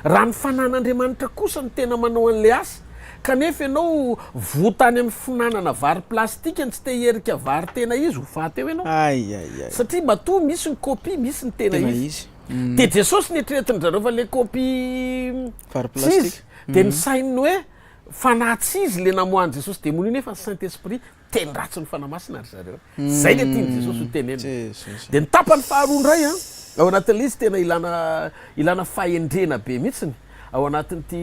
raha ny fanan'andriamanitra kosa ny tena manao an'le asa kanefa ianao votany amin'ny finanana vary plastika ny tsy te herika vary tena izy ho faty eo ianao satria matoa misy ny copie misy ny tena izy de jesosy nietreretiny zareo fa le copie tsy izy de ny saininy hoe fanahy tsy izy le namoahany jesosy démonie nefa ny saint esprit teny ratsy ny fanahy masina ry zareo zay le tiany jesosy ho tenenina de ny tapany faharoa ndray ao anatin'le izy tena ilana fahendrena be mihitsiny ao anatin'ty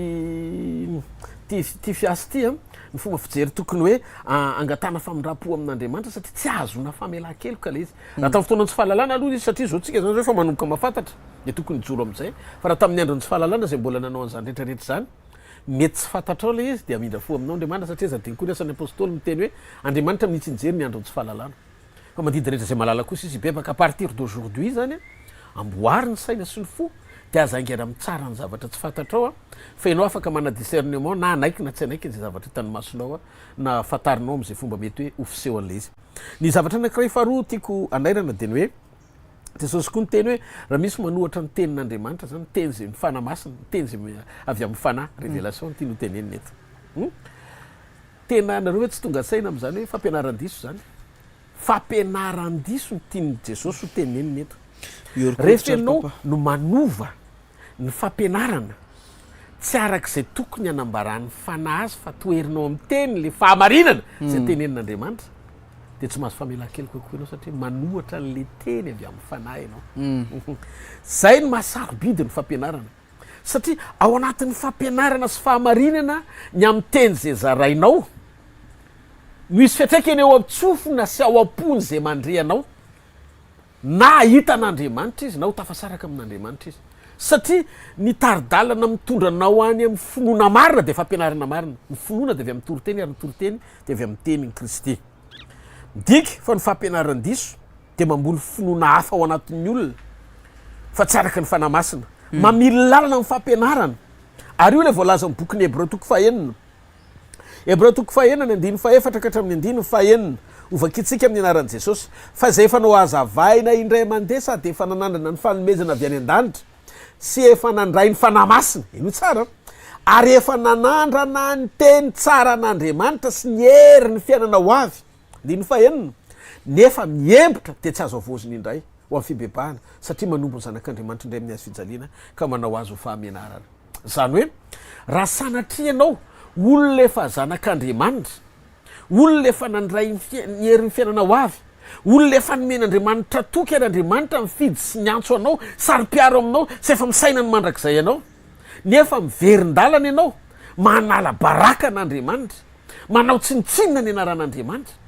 fiasy ty ny fomba fijery tokony hoe angatana famindrapo amin'andriamanitra satria tsy azona famela-keloka le izy raha tamin'ny fotoana ny tsy fahalalana aloha izy satria zao tsika zany zao fa manomboka mafantatra de tokony joro am'izay fa raha tamin'ny andro ny tsy fahalalana zay mbola nanao an'izany rehetrarehetra zany mety tsy fantatrao le izy de amindra fo aminao andriamanitra satria zadiny koa ny asan'ny apôstôly miteny hoe andriamanitra minitsy nijery ny andro ny tsy fahalalana fa mandidi rehetra zay mahalala kosa izy bebaka à partir d'aujourd'hui zany amboary ny saina sy ny fo de azaingana mitsara ny zavatra tsy fantatrao fa ianao afaka mana discernement na anaiky na tsy anaiky zay zavatra hitany masonao na fantarinao am'zay fomba mety hoe ofiseo an'le izy ny zavatra anankiray faharoa tiako anairana de ny hoe jesosy koa ny teny hoe raha misy manohatra ny tenin'andriamanitra zany teny zay mifana masina teny zay avy amin'ny fanahy révélation tia no tenenina eto tena nareo hoe tsy tonga saina am'zany hoe fampianaran-diso zany fampianaran-diso ny tiany jesosy ho tenenina eto rehefa ianao no manova ny fampianarana tsy arak'izay tokony anambarany fanahy azy fa toerinao amin'ny teny le fahamarinana zay tenenin'andriamanitra de tsy mahazo famela-keloko koa ianao satria manohatra n'le teny avy amin'ny fanahy ianao zay no mahasarobidy ny fampianarana satria ao anatin'ny fampianarana sy fahamarinana ny amin'ny teny zay zarainao misy fiatraikany eo am-tsofona sy ao am-pony zay mandreanao na hitan'andriamanitra izy na ho tafasaraka amin'andriamanitra izy satria ny taridalana mitondranao any amin'ny finoana marina de fampianarana marina ny finoana de avy amin'ny toroteny ary ny toroteny de avy amin'ny teniny kristy midiky fa ny fampianaran-diso de mamboly finoana hafa ao anatin'ny olona fa tsy araka ny fanahy masina mamily lalana amin'ny fampianarana ary io le voalaza ny bokyny hébreu toko fahenina hébreu toko fahenina ny 14 katramin'ny 15 ovakitsika amin'ny anaran'i jesosy fa zay efa nao azavaina indray mandeha sady efa nanandrana ny fanomezana avy any an-danitra sy efa nandray ny fanahy masina ino tsara ary efa nanandrana ny teny tsara an'andriamanitra sy ny hery ny fiainana ho avy diny fahenina nefa miembotra de tsy azo avoziny indray ho amin'ny fibebahana satria manombo ny zanak'andriamanitra indray amin'ny azy fijaliana ka manao azy ho fahamenarana zany hoe raha sanatrianao olona efa zanak'andriamanitra olona efa nandray ny hery ny fiainana ho avy olona efa nomen'andriamanitra toky an'andriamanitra mifidy sy nyantso anao sary-piaro aminao sy efa misaina ny mandrakizay ianao nefa miverin-dalana ianao manala baraka an'andriamanitra manao tsinitsinina ny anaran'andriamanitra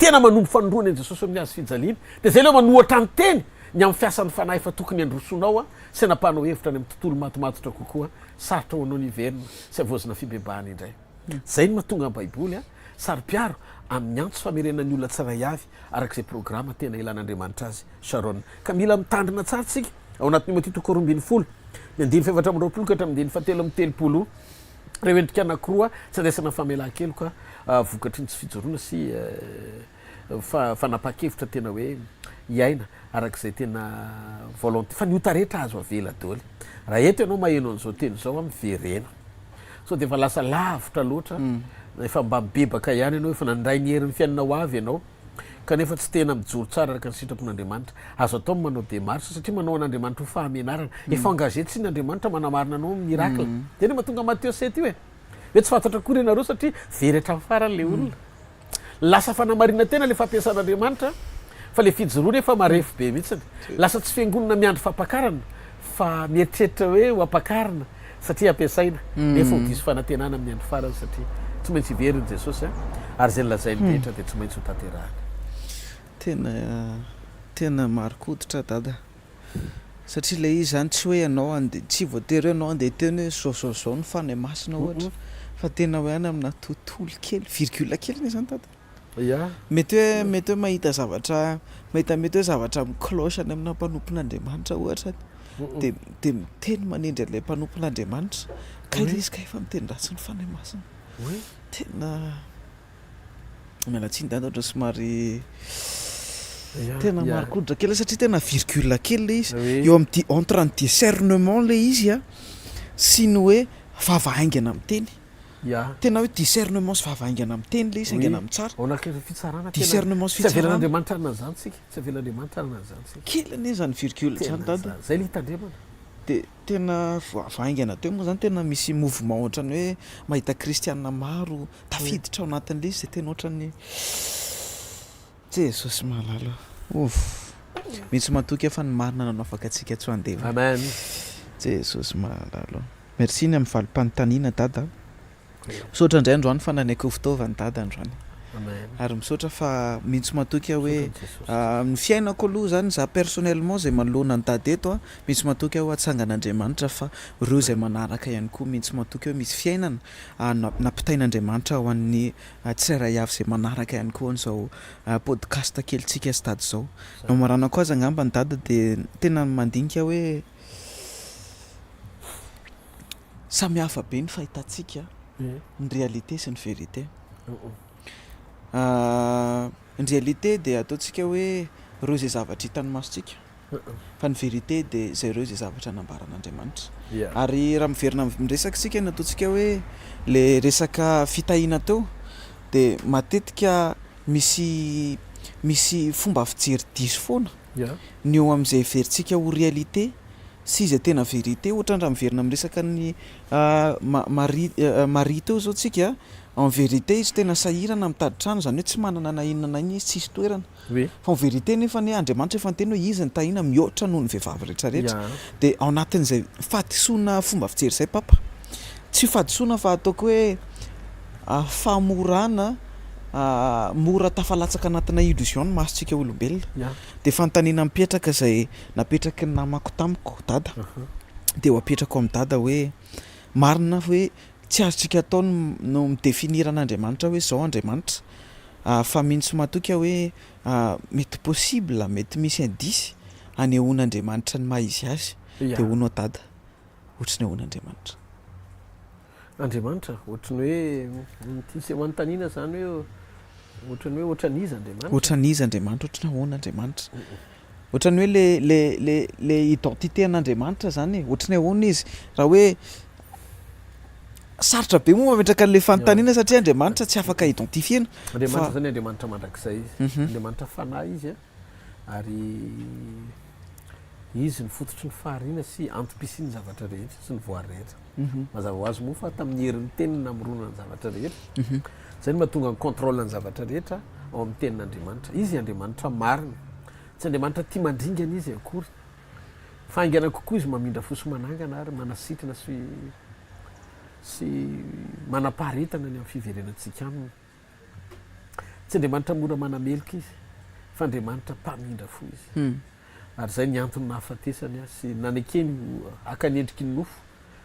tena manombo fanondroana an' jesosy amin'ny azy fijaliana de zay leo manohatra ny teny ny amin'ny fiasan'ny fanahy efa tokony androsonao sy napanao hevitra ny amin'ny tontolo matomatotra kokoa sarotra ho anao niverina sy avozina fibebahana indray zay ny mahatonga ny baiboly sary-piaro amin'ny antso famerenan'ny olona tsiray avy arak'izay programa tena ilan'andriamanitra azy sharon ka mila mitandrina tsara tsika ao anatin'ny matitoko 12 ny 17 ka hatramin'ny 17 reo endrika anankiroa tsy andraisana famela-keloka vokatry ny tsy fijoroana sy fanapa-kevitra tena hoe iaina arak'izay tena volonté fa niota rehetra azo avela daoly raha eto ianao maheno an'izao teny zao a miverena so de efa lasa lavitra loatra efa mba mibebaka ihany ianao efa nandray ny herin'ny fiainana ho avy ianao kanefa tsy tena mijoro tsara araka ny sitrapon'andriamanitra azo atao manao démarche satria manao an'andriamanitra ho fahamenarana efa engagé tsy n'andriamanitra manamarina anao miracle de ny mahatonga Matteo 7 io hoe tsy fantatra kory ianareo satria veratra amin'ny farany le olona lasa fanamarina tena le fampiasan'andriamanitra fa le fijoroana efa marefo be mihitsiny lasa tsy fiangonana miandry fampakarana fa mieritreritra hoe ho ampakarana satria ampiasaina nefa ho diso fanantenana amin'ny andro farany satria tsy maintsy iveriny Jesosy ary zay nylazainy rehetra dia tsy maintsy ho tanterahana. Tena marikoditra dada satria le izy zany tsy hoe ianao tsy voatery hoe ianao andeha teny hoe zao ny fanahy masina ohatra fa tena hoe any amina tontolo kely virgule kely ny zany dada. Mety hoe mahita zavatra mety hoe zavatra miklosany amina mpanompon'Andriamanitra ohatra de miteny manendry an'ilay mpanompon'Andriamanitra ka ilay izy ka efa miteny ratsy ny fanahy masina tena mialatsiny dada ohatra somary tena marikoditra kely satria tena virgule kely le izy eo amin'ny entre ny discernement le izy sy ny hoe vavahaingana amin'ny teny tena hoe discernement sy vavahaingana amin'ny teny le izy haingana amin'ny tsara discernement sy fitsarana zany sika tsy avelan'Andriamanitra zany sika kely ane zany virgule zany dada zay le hitandremana de tena vavahaingana teo moa zany tena misy mouvement ohatrany hoe mahita kristianina maro tafiditra ao anatin'le izy zay tena ohatrany Jesosy mahalala mihitsy matoky efa ny marina nanao afaka antsika tsy handeva amen Jesosy mahalala merci ny amin'ny valim-panontaniana dada misaotra indray androany fa nanaiky ho fitaovany dada androany ary misaotra fa mihitsy matoky hoe ny fiainako aloha zany za personnellement zay manoloana ny dada eto mihitsy matoky ho atsangan'Andriamanitra fa ireo zay manaraka ihany koa mihitsy matoky hoe misy fiainana nampitain'Andriamanitra ho an'ny tsirairay avy zay manaraka ihany koa an'izao podcast kelitsika sy tady zao no marana koa aza angamba ny dada de tena mandinika hoe samy hafa be ny fahitantsika ny réalité sy ny vérité ny réalité de ataontsika hoe reo zay zavatra hitany masontsika fa ny vérité de zay reo zay zavatra nambaran'Andriamanitra ary raha miverina miresaka sika ny ataontsika hoe le resaka fitahiana teo de matetika misy fomba fijery diso foana ny eo amin'izay verintsika ho réalité sy izay tena vérité ohatra raha miverina miresaka ny mari teo zao tsika en vérité izy tena sahirana mitady trano zany hoe tsy manana na inona na iny izy tsisy toerana fa en vérité nefa ny Andriamanitra efa nyteny hoe izy ny tahina mihoatra noho ny vehivavy rehetrarehetra de ao anatin'izay fahadisoana fomba fijery zay papa tsy fahadisoana fa ataoko hoe famorana mora tafalatsaka anatina illusion ny masontsika olombelona de fanontaniana mipetraka zay napetraky ny namako tamiko dada de ho apetrako amin'ny dada hoe marina hoe tsy azotsika atao no midéfiniran'Andriamanitra hoe zao Andriamanitra fa mihitsy matoka hoe mety possible mety misy indice anehoan'Andriamanitra ny maha-izy azy de hoanao dada ohatrany ahoan'Andriamanitra ohatrany hoe tisy manontaniana zany hoe ohatrany hoe ohatran'izy Andriamanitra ohatran'izy Andriamanitra ohatrany ahoan'Andriamanitra ohatrany hoe le identité an'Andriamanitra zany ohatrany ahoana izy raha hoe sarotra be moa mametraka an'le fanontaniana satria Andriamanitra tsy afaka identifiena Andriamanitra zany Andriamanitra mandrakizay izy Andriamanitra fanahy izy ary izy ny fototry ny fahariana sy antom-pisiany zavatra rehetra sy ny voary rehetra mazava ho azy moa fa tamin'ny herin'ny teniny namorona ny zavatra rehetra zay ny mahatonga ny contrôle ny zavatra rehetra ao amin'ny tenin'Andriamanitra izy Andriamanitra marina tsy Andriamanitra tia mandringana izy akory faingana kokoa izy mamindra fosy manangana ary manasitrana sy manapaharetana ny amin'ny fiverenantsika aminy tsy Andriamanitra mora manamelika izy fa Andriamanitra mpamindra fo izy ary zay ny antony nahafatesany sy nanekeny akanendriky ny nofo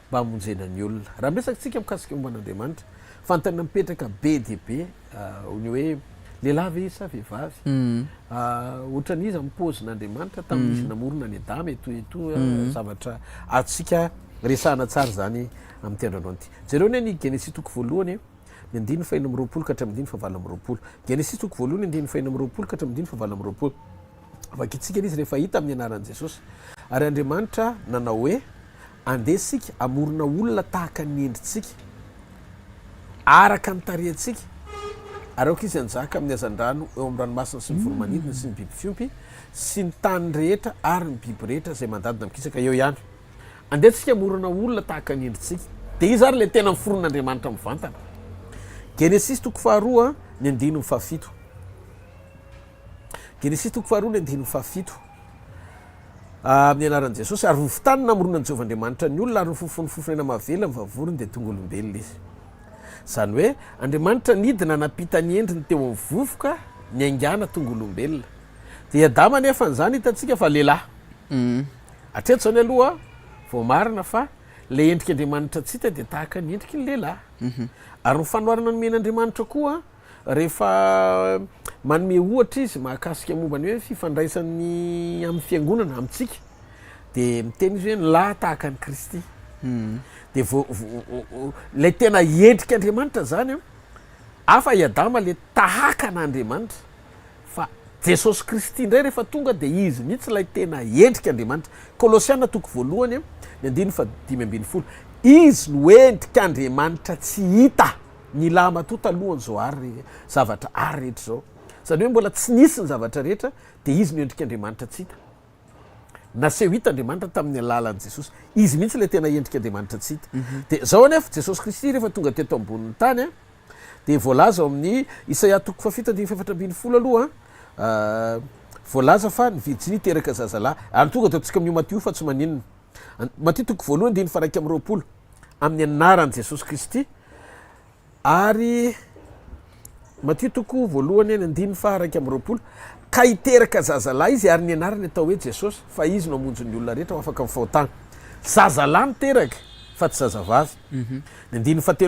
mba hamonjena ny olona raha miresakitsika mikasika momba an'Andriamanitra fanontaniana mipetraka be de be ny hoe lehilahy ve izy sa vehivavy ohatran'izy amin'ny paozin'Andriamanitra tamin'izy namorona ny Adama eto zavatra atsika resahana tsara zany amin'ny tiandroandroany ity zareo ny Genesis toko voalohany ny 9:20 ka hatramin'ny 9:20 Genesis toko voalohany 9:20 ka hatramin'ny 9:20 vakitsika izy rehefa hita amin'ny anaran'i Jesosy ary Andriamanitra nanao hoe andeha sika amorona olona tahaka ny endritsika araka ny tarehantsika areoka izy anjaka amin'ny hazan-drano eo amin'ny ranomasina sy ny voromanidina sy ny biby fiompy sy ny tany rehetra ary ny biby rehetra zay mandadina mikisaka eo ihany andehantsika morona olona tahaka ny endritsika dia izy ary le tena miforon'Andriamanitra mivantana. Genesis toko faharoa ny andino fahafito. Genesis toko faharoa ny andino fahafito amin'ny anaran'i Jesosy ary vovotany namoronan'i Jehovahandriamanitra ny olona ary ny fofonofofona mavela mivavorony dia tonga olombelona izy. Zany hoe Andriamanitra nidina napita ny endriny teo amin'ny vovoka ny aingana tonga olombelona. Dia Adama nefa n'izany hitantsika fa lehilahy. Hatreto zany aloha vao marina fa le endrika Andriamanitra tsy hita dia tahaka ny endriky ny lehilahy. Ary ny fanoharana nomen'Andriamanitra koa rehefa manome ohatra izy mahakasika momba ny hoe fifandraisany amin'ny fiangonana amintsika dia miteny izy hoe ny lahy tahaka ny Kristy. Dia lay tena endrika Andriamanitra zany hafa i Adama le tahaka n'Andriamanitra fa Jesosy Kristy indray rehefa tonga dia izy mihitsy lay tena endrika Andriamanitra. Kolosiana toko voalohany ny 5:5. Izy no endrika Andriamanitra tsy hita ny lahy matota alohany zao ary zavatra ary rehetra zao. Zany hoe mbola tsy nisy ny zavatra rehetra dia izy no endrika Andriamanitra tsy hita. Naseho hita Andriamanitra tamin'ny alalan'i Jesosy. Izy mihitsy le tena endrika Andriamanitra tsy hita. Dia zao anefa Jesosy Kristy rehefa tonga teto ambonin'ny tany dia voalaza ao amin'ny Isaia toko 7:4 aloha voalaza fa ny Virginie teraka zazalahy ary tonga teto tsika amin'ny Matthieu fa tsy maninona. Matthieu toko 1:20 amin'ny anaran'i Jesosy Kristy ary Matthieu toko 1:20 ka hiteraka zazalahy izy ary ny anarany atao hoe Jesosy fa izy no hamonjy ny olona rehetra ho afaka mifahotana. Zazalahy niteraka fa tsy zazavavy. Ny 7:20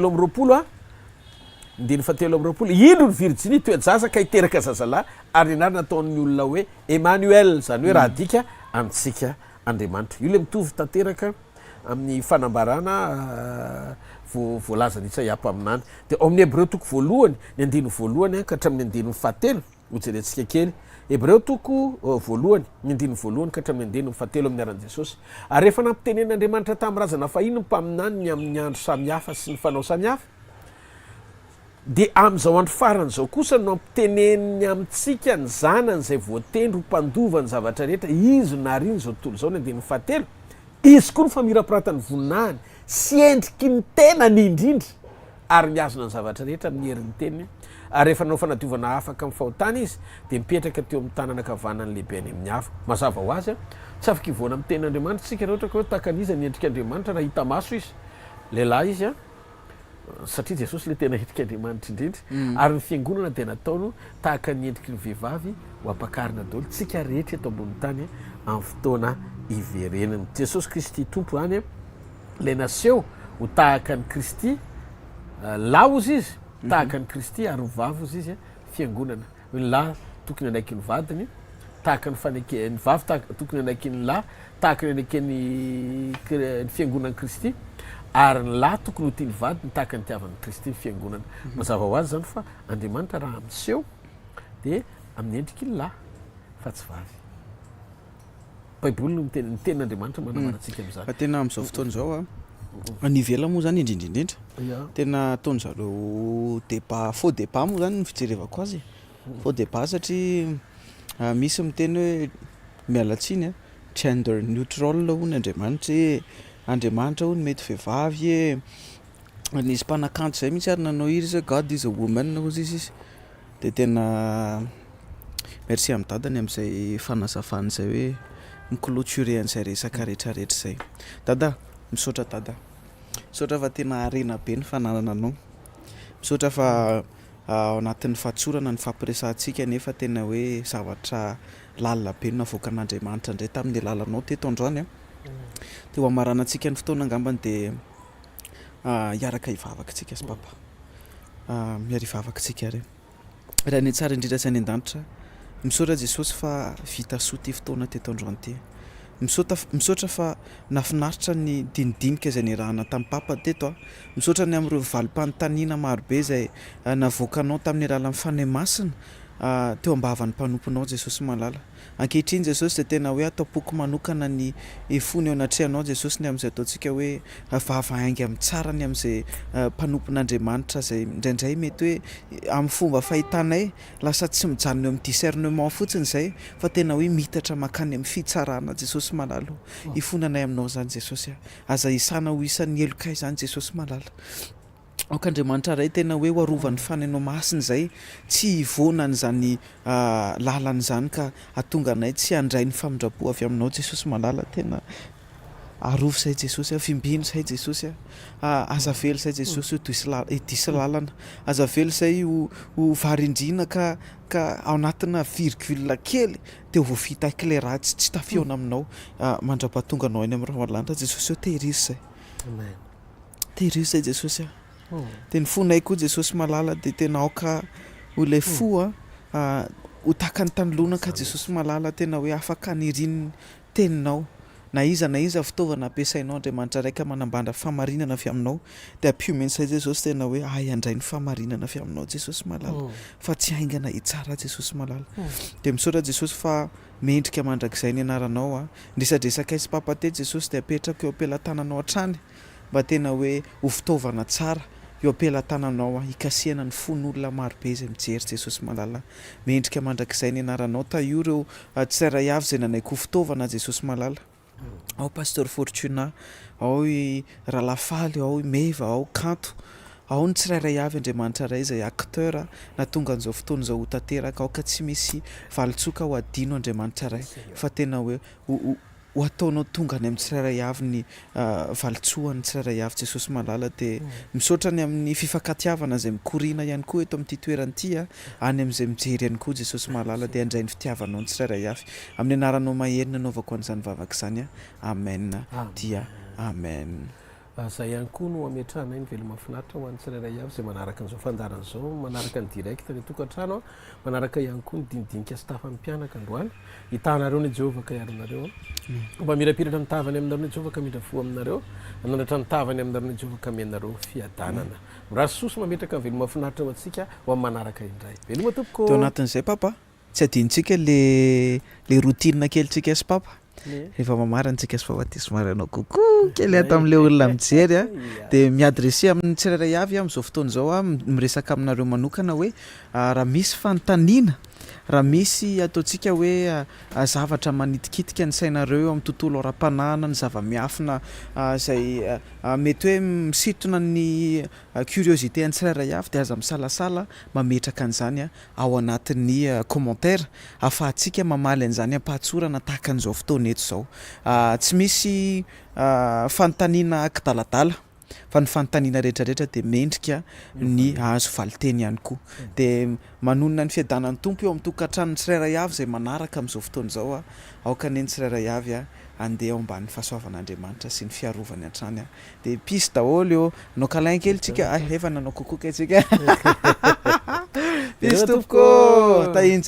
ino ny Virginie toe-jaza ka hiteraka zazalahy ary ny anarany ataon'ny olona hoe Emmanuel zany hoe raha dika amintsika Andriamanitra. Io le mitovy tanteraka amin'ny fanambarana voalazany Isaia ampaminany. Dia ao amin'ny Hebreo toko 1 ny 1 ka hatramin'ny 7 ho jerentsika kely. Hebreo toko 1 ny 1 ka hatramin'ny 7 amin'ny aran'i Jesosy. Ary rehefa nampitenen'Andriamanitra tamin'ny razana fahiny mpaminany ny amin'ny andro samihafa sy ny fanao samihafa dia amin'izao andro farany zao kosa no ampiteneniny amintsika ny zanany izay voatendry ho mpandova ny zavatra rehetra izy nariny zao tontolo zao ny 7. Izy koa ny famirapiratany voninahiny sy endriky ny tenany indrindra ary miazona ny zavatra rehetra amin'ny herin'ny teniny. Ary rehefa nanao fanadiovana afaka amin'ny fahotana izy dia mipetraka teo amin'ny tanana ankavanany lehibe any amin'ny hafa. Mazava ho azy tsy afaka hivoana amin'ny tenin'Andriamanitra tsika raha ohatra ka hoe tahaka an'izy ny endrik'Andriamanitra raha hita maso izy. Lehilahy izy satria Jesosy le tena endrik'Andriamanitra indrindra ary ny fiangonana dia nataony tahaka ny endriky ny vehivavy ho ampakarina daholo tsika rehetra eto ambonin'ny tany amin'ny fotoana iverenany. Jesosy Kristy tompo any le naseho ho tahaka ny Kristy lahy ozy izy tahaka ny Kristy ary ny vavy ozy izy fiangonana. Ny lahy tokony anaiky ny vadiny tahaka ny vavy tokony anaiky ny lahy tahaka ny anaiky ny fiangonan'ny Kristy ary ny lahy tokony ho tia ny vadiny tahaka ny tiavan'ny Kristy ny fiangonana. Mazava ho azy zany fa Andriamanitra raha miseho dia amin'ny endriky ny lahy fa tsy vavy. Baiboly no ny tenin'Andriamanitra manamaratsika amin'izany. Fa tena amin'izao fotoana izao ny ivela moa zany indrindrindrindra tena ataony zareo débat faux débat moa zany ny fijerevako azy. Faux débat satria misy miteny hoe mialatsiny gender neutral hono Andriamanitra Andriamanitra hono mety vehivavy nisy mpanakanto zay mihitsy ary nanao izy hoe God is a woman hozy izy. Dia tena merci amin'ny dadany amin'izay fanazavany zay hoe miclôturer an'izay resaka rehetrarehetra zay. Dada misaotra dada misaotra fa tena arena be ny fananana anao, misaotra fa ao anatin'ny fahatsorana ny fampiresantsika nefa tena hoe zavatra lalina be no navoaka an'Andriamanitra indray tamin'ny alalanao teto androany dia ho amarana antsika ny fotoana angambany dia hiaraka hivavaka antsika sy papa miara hivavaka antsika ary raha ny tsara indrindra sy any an-danitra. Misaotra Jesosy fa vita soa ty fotoana teto androany ty. Misaotra fa nafinaritra ny dinidinika izay nirahana tamin'ny papa teto misaotra ny amin'ireo valim-panontaniana marobe izay navoakanao tamin'ny alalan'ny fanahy masina teo ambavan'ny mpanomponao Jesosy malala ankehitriny Jesosy de tena hoe atao-poko manokana ny fony eo anatrehanao Jesosy ny am'izay ataontsika hoe vavahaingy amin'ny tsara ny am'izay mpanompon'Andriamanitra zay indraindray mety hoe amin'ny fomba fahitanay lasa tsy mijanona eo amin'ny discernement fotsiny zay fa tena hoe mitatra makany amin'ny fitsarana Jesosy malala ifonanay aminao zany Jesosy aza isana ho isan'ny elokay zany Jesosy malala aok'Andriamanitra ray tena hoe ho arovan'ny fanenao masiny zay tsy ivonany zany lalany zany ka atonga anay tsy handray ny famindrapo avy aminao Jesosy malala tena arovy zay Jesosy fimbino zay Jesosy aza velo zay Jesosy disy lalana aza velo zay ho varindrina ka ao anatina virgule kely de ho vita éclairage tsy tafiona aminao mandra-pahatonga anao eny amin'ny rahalanitra Jesosy tehirizy zay tehirizy zay Jesosy de ny fonay koa Jesosy malala de tena aoka ho lay fo ho takany tanolona ka Jesosy malala tena hoe afaka niriny teninao na iza fitaovana ampiasainao Andriamanitra raika manambandra famarinana avy aminao de ampiomeny zay Jesosy tena hoe andray ny famarinana avy aminao Jesosy malala fa tsy haingana hitsara Jesosy malala de misaotra Jesosy fa mendrika mandrakizay ny anaranao ndresadresaka izy papa te Jesosy de apetraka eo ampelantananao hatrany mba tena hoe ho fitaovana tsara eo ampelantananao ikasiana ny fon'olona marobe zay mijery Jesosy malala mendrika mandrakizay ny anaranao taio reo tsirairay avy zay nanaiko fitaovana Jesosy malala ao Pasteur Fortuna ao i Ralafaly ao i Meva ao Kanto ao ny tsirairay avy Andriamanitra ray zay acteur na tonga an'izao fotoana zao ho tanteraka ao ka tsy misy valitsoka ho adino Andriamanitra ray fa tena hoe ho ataonao tonga any amin'ny tsirairay avy ny valitsoan'ny tsirairay avy Jesosy malala de misaotra ny amin'ny fifankatiavana zay mikorina ihany koa eto amin'ity toerana ity any amin'izay mijery ihany koa Jesosy malala de andray ny fitiavanao ny tsirairay avy amin'ny anaranao maherina anaovako an'izany vavaka zany amen dia amen zay ihany koa no ametrahanay ny velo mahafinaritra ho an'ny tsirairay avy zay manaraka an'izao fandarana zao manaraka ny direct ny tokantrano manaraka ihany koa ny dinidinika staff amin'ny mpianaka androany hitanareo ny Jehovah ka iaronareo mba mirapiratra mitavany aminareo ny Jehovah ka midra fo aminareo nandratra nitavany aminareo ny Jehovah ka amenareo fiadanana mirasosy mametraka ny velo mahafinaritra ho antsika ho amin'ny manaraka indray veloma tompoko teo anatin'izay papa tsy adintsika le routine kelitsika sy papa rehefa mamarantsika sy fahatismaranao kokoa kely ato amin'le olona mijery de miadresse amin'ny tsirairay avy amin'izao fotoana zao miresaka aminareo manokana hoe raha misy fanontaniana raha misy ataontsika hoe zavatra manitikitika ny sainareo eo amin'ny tontolo ara-panahana ny zava-miafina zay mety hoe misitona ny curiosité ny tsirairay avy de aza misalasala mametraka an'izany ao anatin'ny commentaire afahantsika mamaly an'izany ampahatsorana tahaka an'izao fotoana eto zao tsy misy fanontaniana akidaladala fa ny fanontaniana rehetrarehetra de mendrika ny azo valiteny ihany koa de manonona ny fiadanan'ny tompo eo amin'ny tokantrano ny tsirairay avy zay manaraka amin'izao fotoana zao aoka neny tsirairay avy andeha ao amban'ny fahasoavan'Andriamanitra sy ny fiarovany hatrany de pisy daholo eo anao kalain kely tsika efa nanao kokoka tsika pisy tompoko tahiny